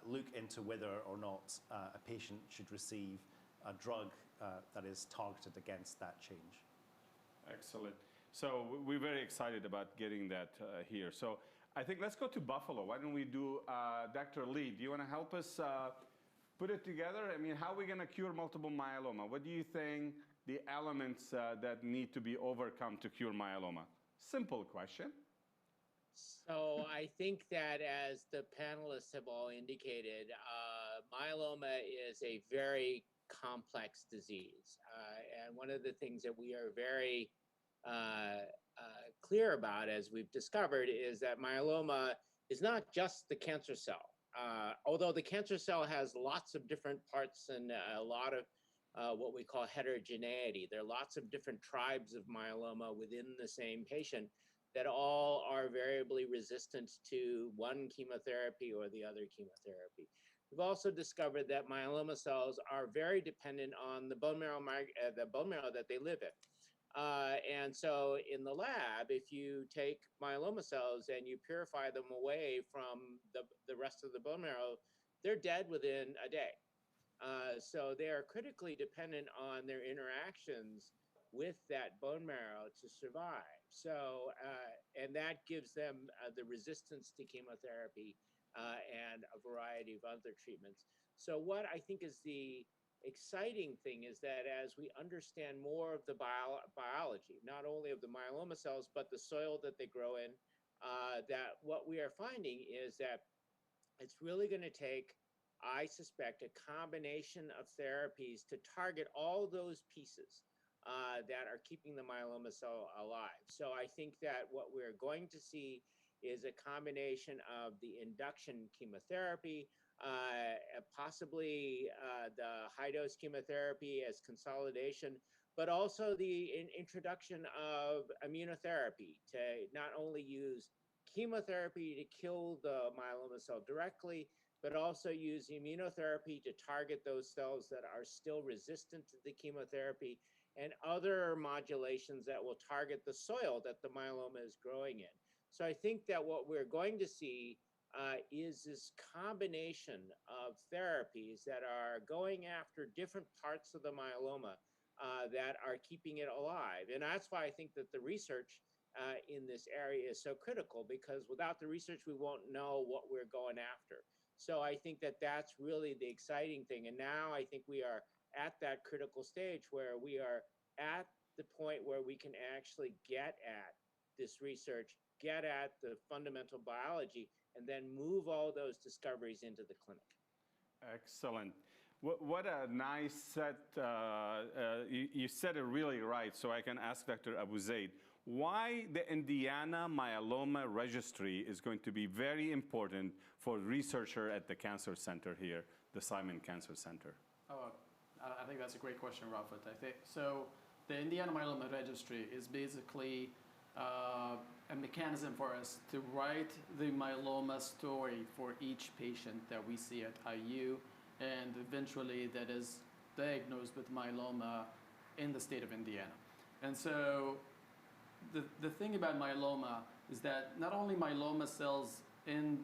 look into whether or not a patient should receive a drug that is targeted against that change. Excellent. So we're very excited about getting that here. So I think let's go to Buffalo. Why don't we do Dr. Lee? Do you want to help us put it together? I mean, how are we going to cure multiple myeloma? What do you think the elements that need to be overcome to cure myeloma? Simple question. So I think that, as the panelists have all indicated, myeloma is a very complex disease. And one of the things that we are very clear about, as we've discovered, is that myeloma is not just the cancer cell. Although the cancer cell has lots of different parts and a lot of what we call heterogeneity. There are lots of different tribes of myeloma within the same patient that all are variably resistant to one chemotherapy or the other chemotherapy. We've also discovered that myeloma cells are very dependent on the bone marrow that they live in. And so in the lab, if you take myeloma cells and you purify them away from the rest of the bone marrow, they're dead within a day. So they are critically dependent on their interactions with that bone marrow to survive. So, and that gives them the resistance to chemotherapy and a variety of other treatments. So what I think is the exciting thing is that as we understand more of the biology, not only of the myeloma cells, but the soil that they grow in, that what we are finding is that it's really going to take, I suspect, a combination of therapies to target all those pieces that are keeping the myeloma cell alive. So I think that what we're going to see is a combination of the induction chemotherapy, possibly the high-dose chemotherapy as consolidation, but also the introduction of immunotherapy to not only use chemotherapy to kill the myeloma cell directly, but also use immunotherapy to target those cells that are still resistant to the chemotherapy, and other modulations that will target the soil that the myeloma is growing in. So I think that what we're going to see is this combination of therapies that are going after different parts of the myeloma that are keeping it alive. And that's why I think that the research in this area is so critical, because without the research, we won't know what we're going after. So I think that that's really the exciting thing. And now I think we are at that critical stage where we are at the point where we can actually get at this research, get at the fundamental biology, and then move all those discoveries into the clinic. Excellent. What a nice set. You said it really right, so I can ask Dr. Abu Zaid, why the Indiana Myeloma Registry is going to be very important for researcher at the cancer center here, the Simon Cancer Center. Oh, I think that's a great question, Rafat. I think so. The Indiana Myeloma Registry is basically a mechanism for us to write the myeloma story for each patient that we see at IU, and eventually that is diagnosed with myeloma in the state of Indiana. And so the thing about myeloma is that not only myeloma cells in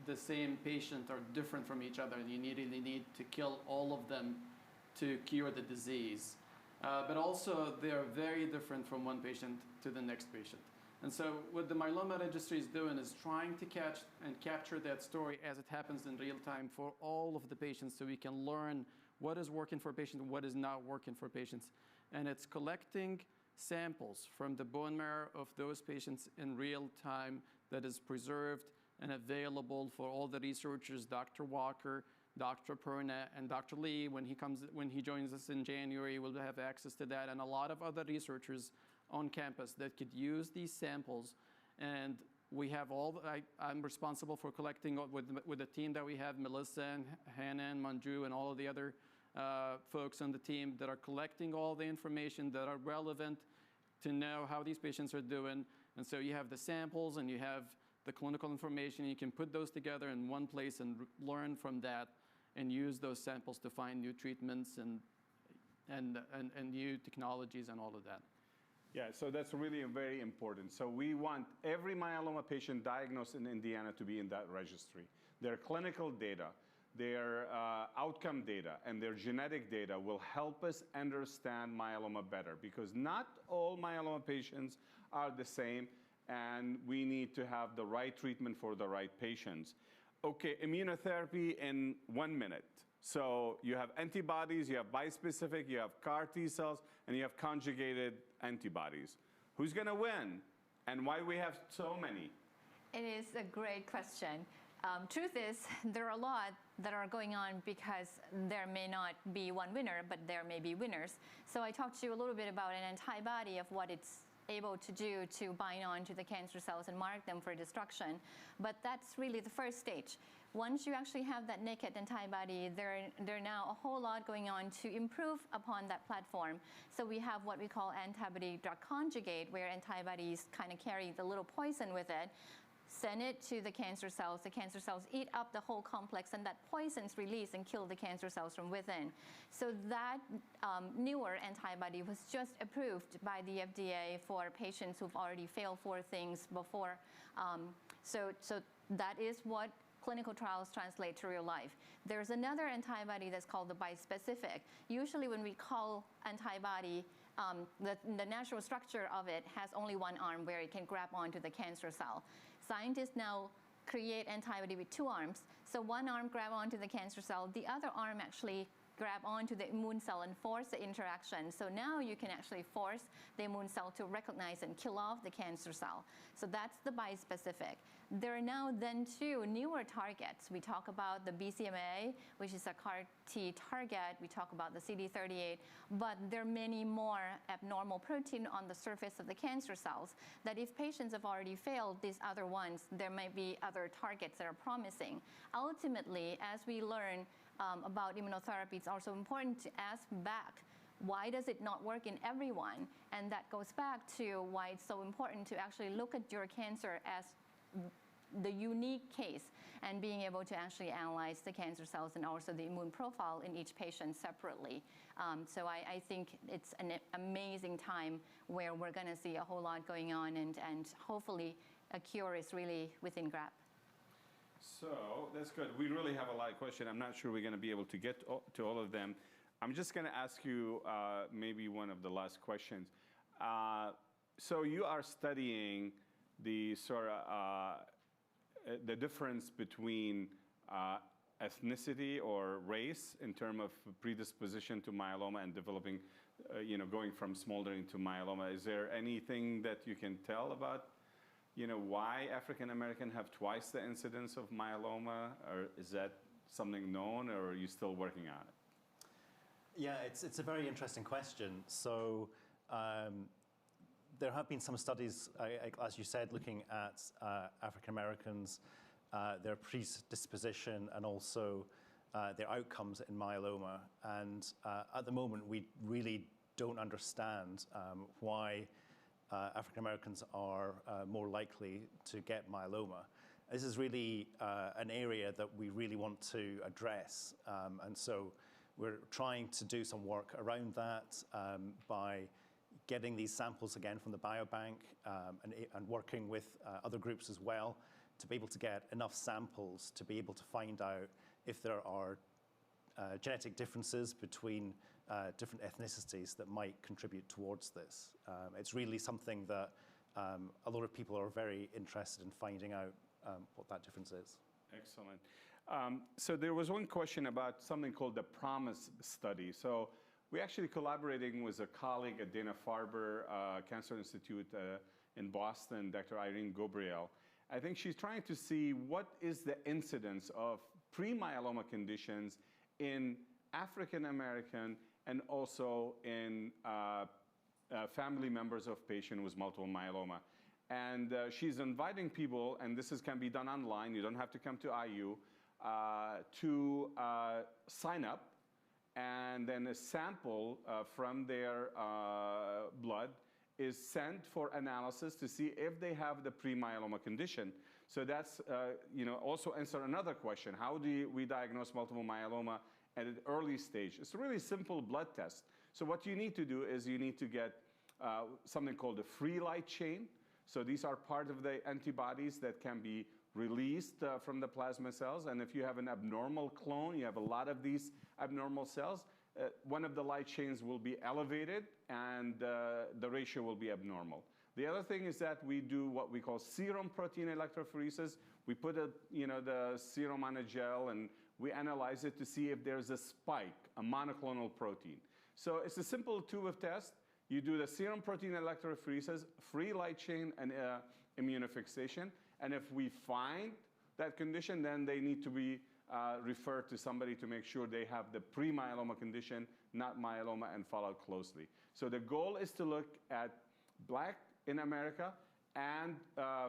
the same patient are different from each other, and you really need to kill all of them to cure the disease, but also they are very different from one patient to the next patient. And so what the Myeloma Registry is doing is trying to catch and capture that story as it happens in real time for all of the patients, so we can learn what is working for patients and what is not working for patients. And it's collecting samples from the bone marrow of those patients in real time that is preserved and available for all the researchers, Dr. Walker, Dr. Perna, and Dr. Lee. When he joins us in January, we'll have access to that, and a lot of other researchers on campus that could use these samples. And we have I'm responsible for collecting with the team that we have, Melissa and Hannah and Manju and all of the other folks on the team that are collecting all the information that are relevant to know how these patients are doing. And so you have the samples and you have the clinical information. You can put those together in one place and learn from that and use those samples to find new treatments and new technologies and all of that. Yeah, so that's really very important. So we want every myeloma patient diagnosed in Indiana to be in that registry. Their clinical data, their outcome data, and their genetic data will help us understand myeloma better, because not all myeloma patients are the same, and we need to have the right treatment for the right patients. Okay, immunotherapy in 1 minute. So you have antibodies, you have bispecific, you have CAR T cells, and you have conjugated antibodies. Who's going to win? And why we have so many? It is a great question. Truth is, there are a lot that are going on because there may not be one winner, but there may be winners. So I talked to you a little bit about an antibody, of what it's able to do to bind on to the cancer cells and mark them for destruction. But that's really the first stage. Once you actually have that naked antibody, there are now a whole lot going on to improve upon that platform. So we have what we call antibody drug conjugate, where antibodies kind of carry the little poison with it, send it to the cancer cells eat up the whole complex, and that poison's released and kill the cancer cells from within. So that newer antibody was just approved by the FDA for patients who've already failed 4 things before. So that is what clinical trials translate to real life. There's another antibody that's called the bispecific. Usually when we call antibody, the natural structure of it has only one arm where it can grab onto the cancer cell. Scientists now create antibody with 2 arms. So one arm grab onto the cancer cell, the other arm actually grab onto the immune cell and force the interaction. So now you can actually force the immune cell to recognize and kill off the cancer cell. So that's the bispecific. There are now then 2 newer targets. We talk about the BCMA, which is a CAR T target. We talk about the CD38, but there are many more abnormal protein on the surface of the cancer cells that if patients have already failed these other ones, there might be other targets that are promising. Ultimately, as we learn about immunotherapy, it's also important to ask back, why does it not work in everyone? And that goes back to why it's so important to actually look at your cancer as the unique case and being able to actually analyze the cancer cells and also the immune profile in each patient separately. So I think it's an amazing time where we're going to see a whole lot going on, and hopefully a cure is really within grasp. So that's good. We really have a lot of questions. I'm not sure we're going to be able to get to all of them. I'm just going to ask you maybe one of the last questions. So you are studying the sort of the difference between ethnicity or race in terms of predisposition to myeloma and developing, going from smoldering to myeloma. Is there anything that you can tell about, why African American have twice the incidence of myeloma, or is that something known, or are you still working on it? Yeah, it's a very interesting question. So there have been some studies, as you said, looking at African Americans, their predisposition, and also their outcomes in myeloma. And at the moment, we really don't understand why African Americans are more likely to get myeloma. This is really an area that we really want to address. And so we're trying to do some work around that by getting these samples again from the biobank and working with other groups as well to be able to get enough samples to be able to find out if there are genetic differences between different ethnicities that might contribute towards this. It's really something that a lot of people are very interested in finding out what that difference is. Excellent. So there was one question about something called the PROMISE study. So we're actually collaborating with a colleague at Dana-Farber Cancer Institute in Boston, Dr. Irene Gobriel. I think she's trying to see what is the incidence of pre-myeloma conditions in African American and also in family members of patients with multiple myeloma. And she's inviting people, and this can be done online, you don't have to come to IU, to sign up, and then a sample from their blood is sent for analysis to see if they have the pre-myeloma condition. So that's, also answer another question. How do we diagnose multiple myeloma at an early stage? It's a really simple blood test. So what you need to do is you need to get something called a free light chain. So these are part of the antibodies that can be released from the plasma cells. And if you have an abnormal clone, you have a lot of these abnormal cells, one of the light chains will be elevated and the ratio will be abnormal. The other thing is that we do what we call serum protein electrophoresis. We put the serum on a gel and we analyze it to see if there's a spike, a monoclonal protein. So it's a simple two-way test. You do the serum protein electrophoresis, free light chain, and immunofixation. And if we find that condition, then they need to be referred to somebody to make sure they have the pre-myeloma condition, not myeloma, and follow closely. So the goal is to look at Black in America and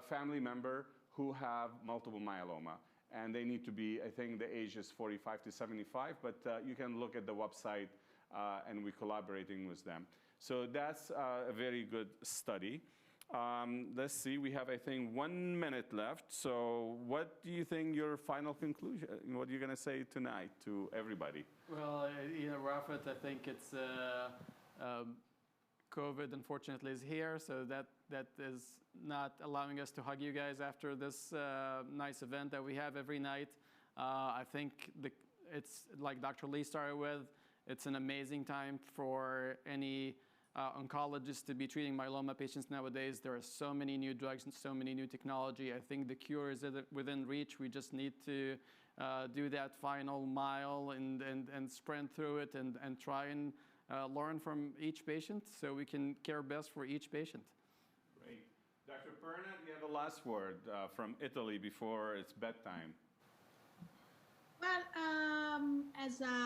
family member who have multiple myeloma. And they need to be, I think the age is 45 to 75, but you can look at the website and we're collaborating with them. So that's a very good study. Let's see, we have, I think, 1 minute left. So what do you think your final conclusion, what are you going to say tonight to everybody? Well, Rafat, I think it's COVID, unfortunately, is here. So that is not allowing us to hug you guys after this nice event that we have every night. I think it's like Dr. Lee started with, it's an amazing time for any oncologists to be treating myeloma patients nowadays. There are so many new drugs and so many new technology. I think the cure is within reach. We just need to do that final mile and sprint through it and try and learn from each patient so we can care best for each patient. Great. Dr. Perna, you have a last word from Italy before it's bedtime. Well, as a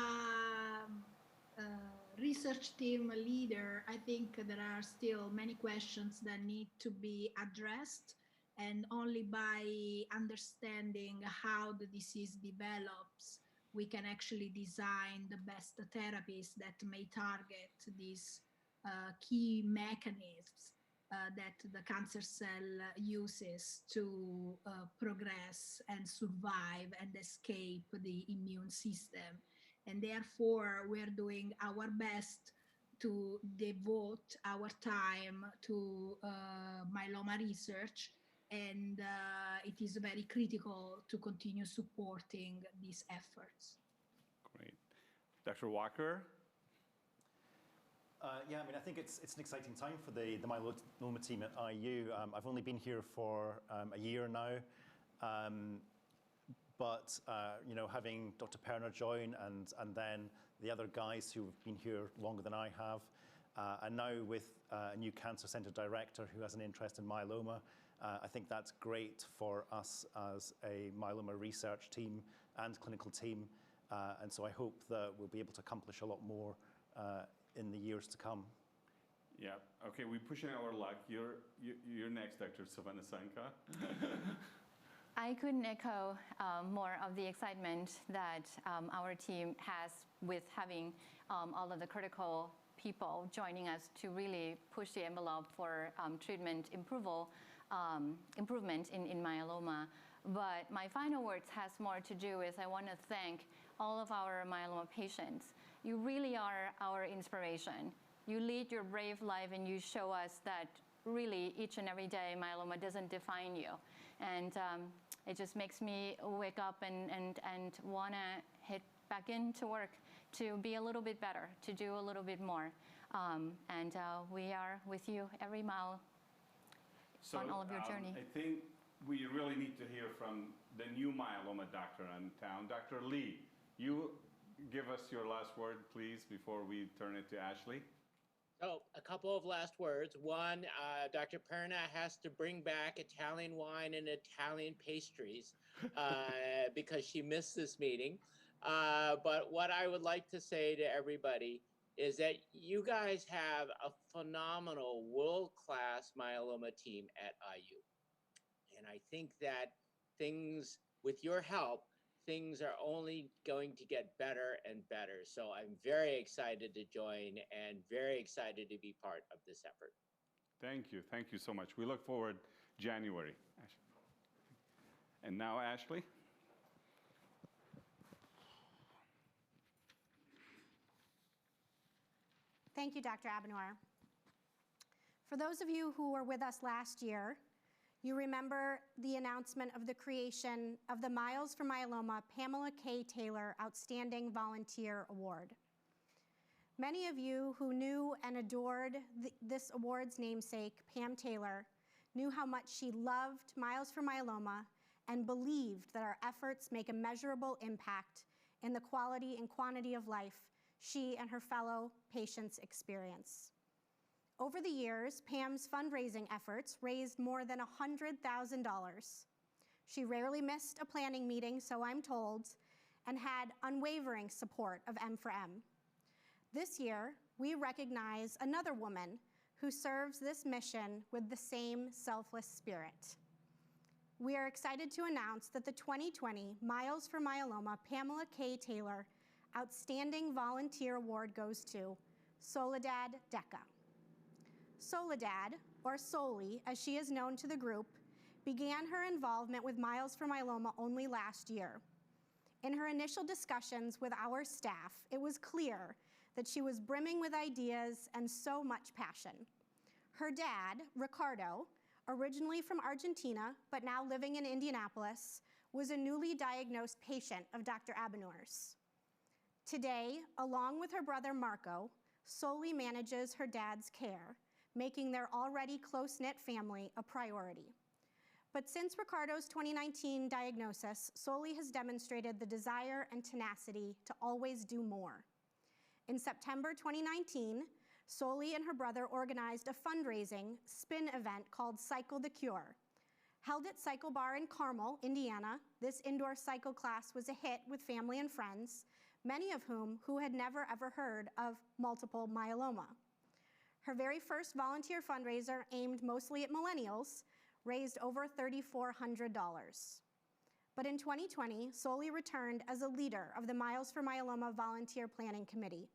research team leader, I think there are still many questions that need to be addressed, and only by understanding how the disease develops, we can actually design the best therapies that may target these key mechanisms that the cancer cell uses to progress and survive and escape the immune system. And therefore, we're doing our best to devote our time to myeloma research and it is very critical to continue supporting these efforts. Great. Dr. Walker? Yeah, I mean, I think it's an exciting time for the myeloma team at IU. I've only been here for a year now, but you know, having Dr. Perna join and then the other guys who've been here longer than I have, and now with a new cancer center director who has an interest in myeloma, I think that's great for us as a myeloma research team and clinical team, and so I hope that we'll be able to accomplish a lot more in the years to come. Yeah. Okay, we're pushing our luck. You're next, Dr. Savannah Sanka. I couldn't echo more of the excitement that our team has with having all of the critical people joining us to really push the envelope for treatment improvement in myeloma. But my final words has more to do with I want to thank all of our myeloma patients. You really are our inspiration. You lead your brave life and you show us that really each and every day myeloma doesn't define you. And it just makes me wake up and want to hit back into work to be a little bit better, to do a little bit more. And we are with you every mile on all of your journey. I think we really need to hear from the new myeloma doctor in town. Dr. Lee, you give us your last word, please, before we turn it to Ashley. So a couple of last words. One, Dr. Perna has to bring back Italian wine and Italian pastries because she missed this meeting. But what I would like to say to everybody is that you guys have a phenomenal world-class myeloma team at IU. And I think that things, with your help, things are only going to get better and better. So I'm very excited to join and very excited to be part of this effort. Thank you. Thank you so much. We look forward January. And now, Ashley. Thank you, Dr. Abonour. For those of you who were with us last year, you remember the announcement of the creation of the Miles for Myeloma Pamela K. Taylor Outstanding Volunteer Award. Many of you who knew and adored this award's namesake, Pam Taylor, knew how much she loved Miles for Myeloma and believed that our efforts make a measurable impact in the quality and quantity of life she and her fellow patients experience. Over the years, Pam's fundraising efforts raised more than $100,000. She rarely missed a planning meeting, so I'm told, and had unwavering support of M4M. This year, we recognize another woman who serves this mission with the same selfless spirit. We are excited to announce that the 2020 Miles for Myeloma Pamela K. Taylor Outstanding Volunteer Award goes to Soledad Deca. Soledad, or Soli as she is known to the group, began her involvement with Miles for Myeloma only last year. In her initial discussions with our staff, it was clear that she was brimming with ideas and so much passion. Her dad, Ricardo, originally from Argentina, but now living in Indianapolis, was a newly diagnosed patient of Dr. Abonour's. Today, along with her brother Marco, Soli manages her dad's care, making their already close-knit family a priority. But since Ricardo's 2019 diagnosis, Soli has demonstrated the desire and tenacity to always do more. In September 2019, Soli and her brother organized a fundraising spin event called Cycle the Cure. Held at Cycle Bar in Carmel, Indiana, this indoor cycle class was a hit with family and friends, many of whom had never ever heard of multiple myeloma. Her very first volunteer fundraiser, aimed mostly at millennials, raised over $3,400. But in 2020, Soli returned as a leader of the Miles for Myeloma Volunteer Planning Committee,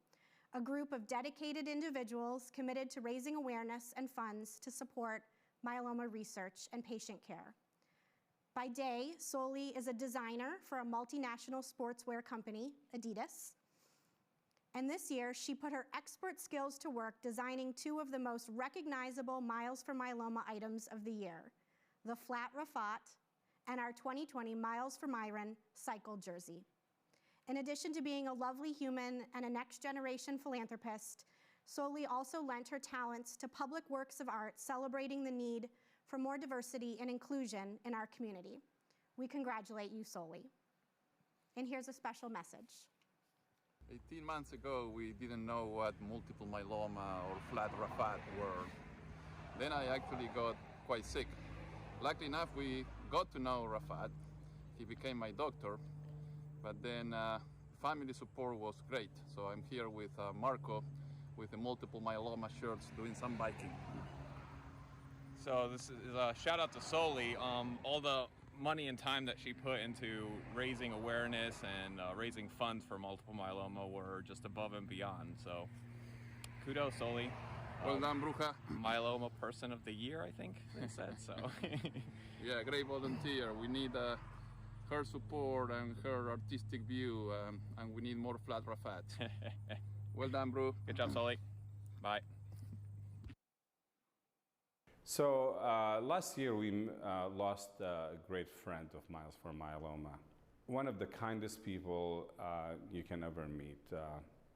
a group of dedicated individuals committed to raising awareness and funds to support myeloma research and patient care. By day, Soli is a designer for a multinational sportswear company, Adidas. And this year, she put her expert skills to work designing two of the most recognizable Miles for Myeloma items of the year, the Flat Rafat, and our 2020 Miles for Myron cycle jersey. In addition to being a lovely human and a next-generation philanthropist, Soli also lent her talents to public works of art celebrating the need for more diversity and inclusion in our community. We congratulate you, Soli. And here's a special message. 18 months ago, we didn't know what multiple myeloma or flat Rafat were. Then I actually got quite sick. Luckily enough, we got to know Rafat. He became my doctor, but then family support was great. So I'm here with Marco with the multiple myeloma shirts doing some biking. So this is a shout out to Soli. All the money and time that she put into raising awareness and raising funds for multiple myeloma were just above and beyond. So kudos, Soli. Well done, Bruja. Myeloma Person of the Year, I think they said. So yeah, great volunteer. We need her support and her artistic view, and we need more flat Rafat. Well done, bro. Good job, Soli. Bye. So last year we lost a great friend of Miles for Myeloma. One of the kindest people you can ever meet.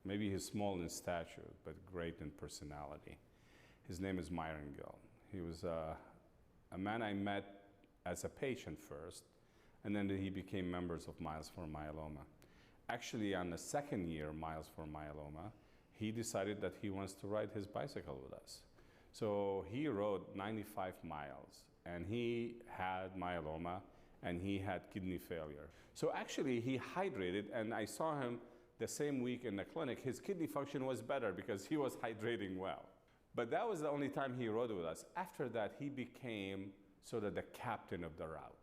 Maybe he's small in stature, but great in personality. His name is Myron Gill. He was a man I met as a patient first, and then he became members of Miles for Myeloma. Actually, on the second year Miles for Myeloma, he decided that he wants to ride his bicycle with us. So he rode 95 miles, and he had myeloma, and he had kidney failure. So actually, he hydrated, and I saw him the same week in the clinic. His kidney function was better because he was hydrating well. But that was the only time he rode with us. After that, he became sort of the captain of the route.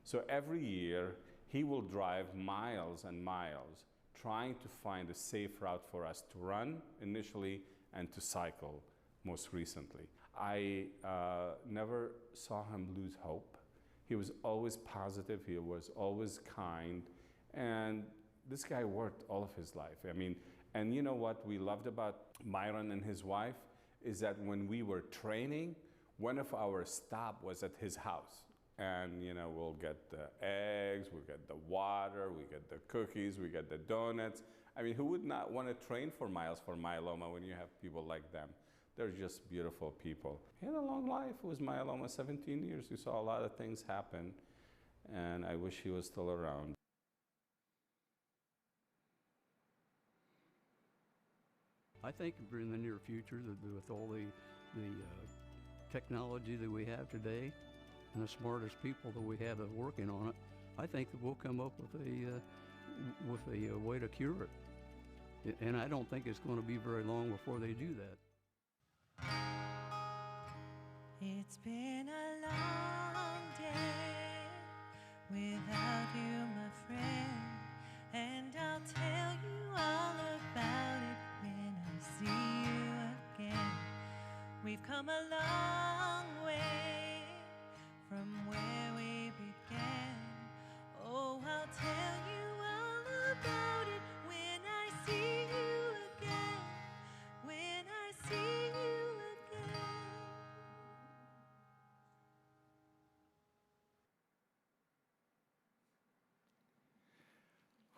So every year, he will drive miles and miles trying to find a safe route for us to run initially and to cycle most recently. I never saw him lose hope. He was always positive, he was always kind, and this guy worked all of his life. I mean, and you know what we loved about Myron and his wife is that when we were training, one of our stop was at his house. And you know, we'll get the eggs, we'll get the water, we get the cookies, we get the donuts. I mean, who would not want to train for Miles for Myeloma when you have people like them? They're just beautiful people. He had a long life with myeloma, 17 years. We saw a lot of things happen, and I wish he was still around. I think in the near future, with all the technology that we have today and the smartest people that we have working on it, I think that we'll come up with a way to cure it. And I don't think it's going to be very long before they do that. It's been a long day without you, my friend, and I'll tell you all about it when I see you again. We've come a long way from where we began. Oh, I'll tell you all about it when I see you again, when I see you again.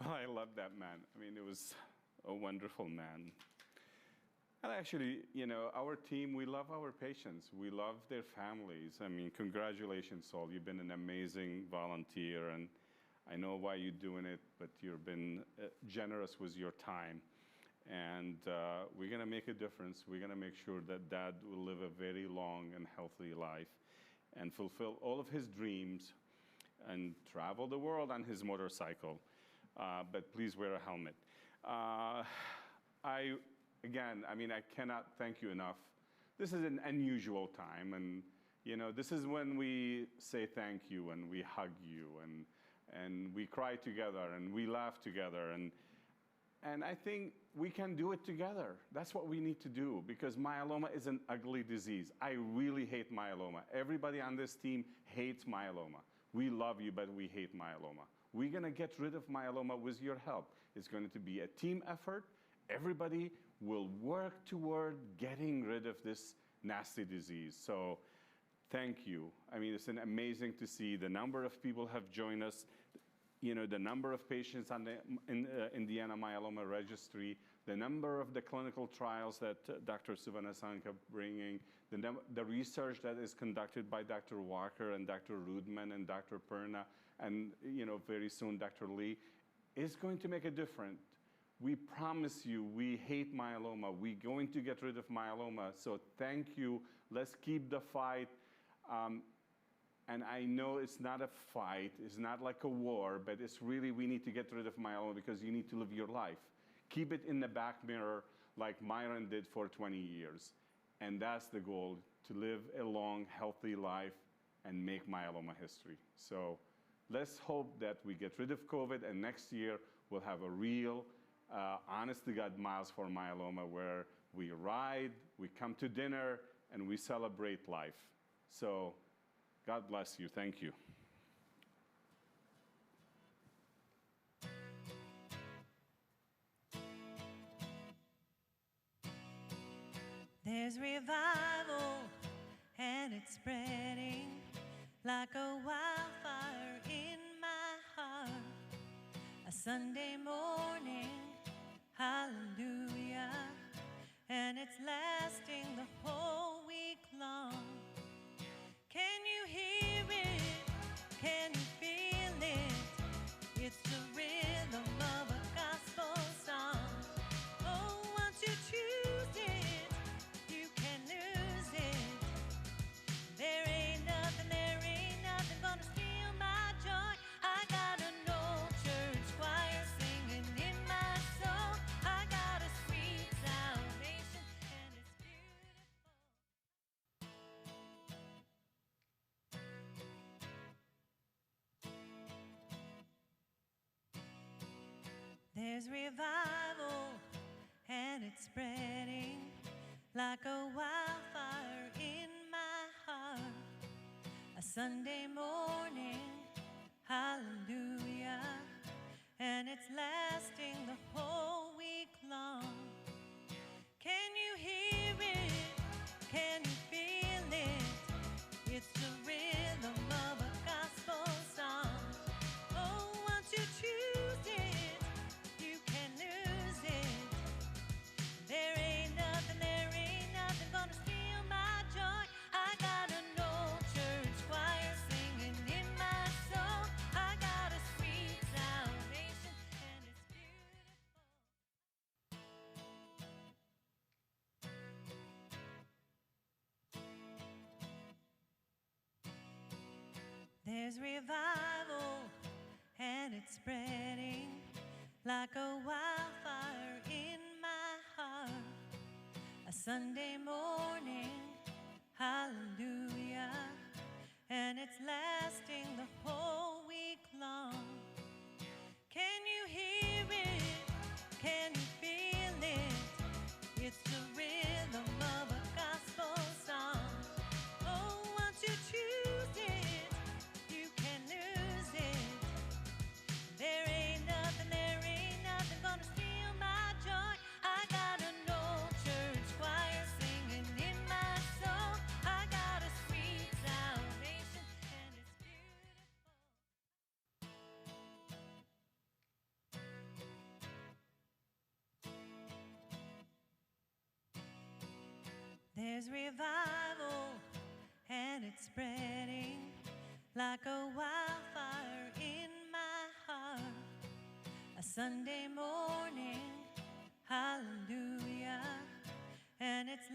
Well, I love that man. I mean, it was a wonderful man. And actually, you know, our team, we love our patients. We love their families. I mean, congratulations, Sol. You've been an amazing volunteer, and I know why you're doing it, but you've been generous with your time. And we're going to make a difference. We're going to make sure that Dad will live a very long and healthy life and fulfill all of his dreams and travel the world on his motorcycle. But please wear a helmet. Again, I mean, I cannot thank you enough. This is an unusual time, and you know, this is when we say thank you, and we hug you, and we cry together, and we laugh together, and I think we can do it together. That's what we need to do, because myeloma is an ugly disease. I really hate myeloma. Everybody on this team hates myeloma. We love you, but we hate myeloma. We're going to get rid of myeloma with your help. It's going to be a team effort. Everybody will work toward getting rid of this nasty disease. So thank you. I mean, it's amazing to see the number of people have joined us, you know, the number of patients on the Indiana Myeloma Registry, the number of the clinical trials that Dr. Suvannasan kept bringing, the research that is conducted by Dr. Walker and Dr. Rudman and Dr. Perna, and you know, very soon Dr. Lee, is going to make a difference. We promise you, we hate myeloma. We're going to get rid of myeloma. So thank you. Let's keep the fight. And I know it's not a fight, it's not like a war, but it's really, we need to get rid of myeloma because you need to live your life. Keep it in the back mirror like Myron did for 20 years. And that's the goal, to live a long, healthy life and make myeloma history. So let's hope that we get rid of COVID, and next year we'll have a real, honest-to-God Miles for Myeloma, where we ride, we come to dinner, and we celebrate life. So God bless you. Thank you. There's revival, and it's spreading like a wildfire in my heart. A Sunday morning, hallelujah, and it's lasting the whole week long. Can you hear it? Can you feel it? It's the rhythm of a gospel song. Oh, once you choose it, you can lose it. There ain't nothing gonna steal my joy. I got an old church choir singing in my soul. I got a sweet salvation, and it's There's revival, and it's spreading like a wildfire in my heart. A Sunday morning, hallelujah, and it's lasting the whole week long. Can you hear it? Can you feel it? It's the rhythm of a gospel song. Oh, once you choose it, you can lose it. There ain't nothing gonna steal my joy. I got an old church choir singing in my soul. I got a sweet salvation, and it's There's revival, and it's spreading like a wildfire in my heart. A Sunday morning, hallelujah, and it's lasting the whole week long. Can you hear it? Can you feel it? It's the rhythm of a gospel song. Oh, once you choose it, you can lose it. There ain't nothing gonna steal my joy. I got an old church choir singing in my soul. I got a sweet salvation, and it's There's revival, and it's spreading like a wildfire in my heart. A Sunday morning, hallelujah, and it's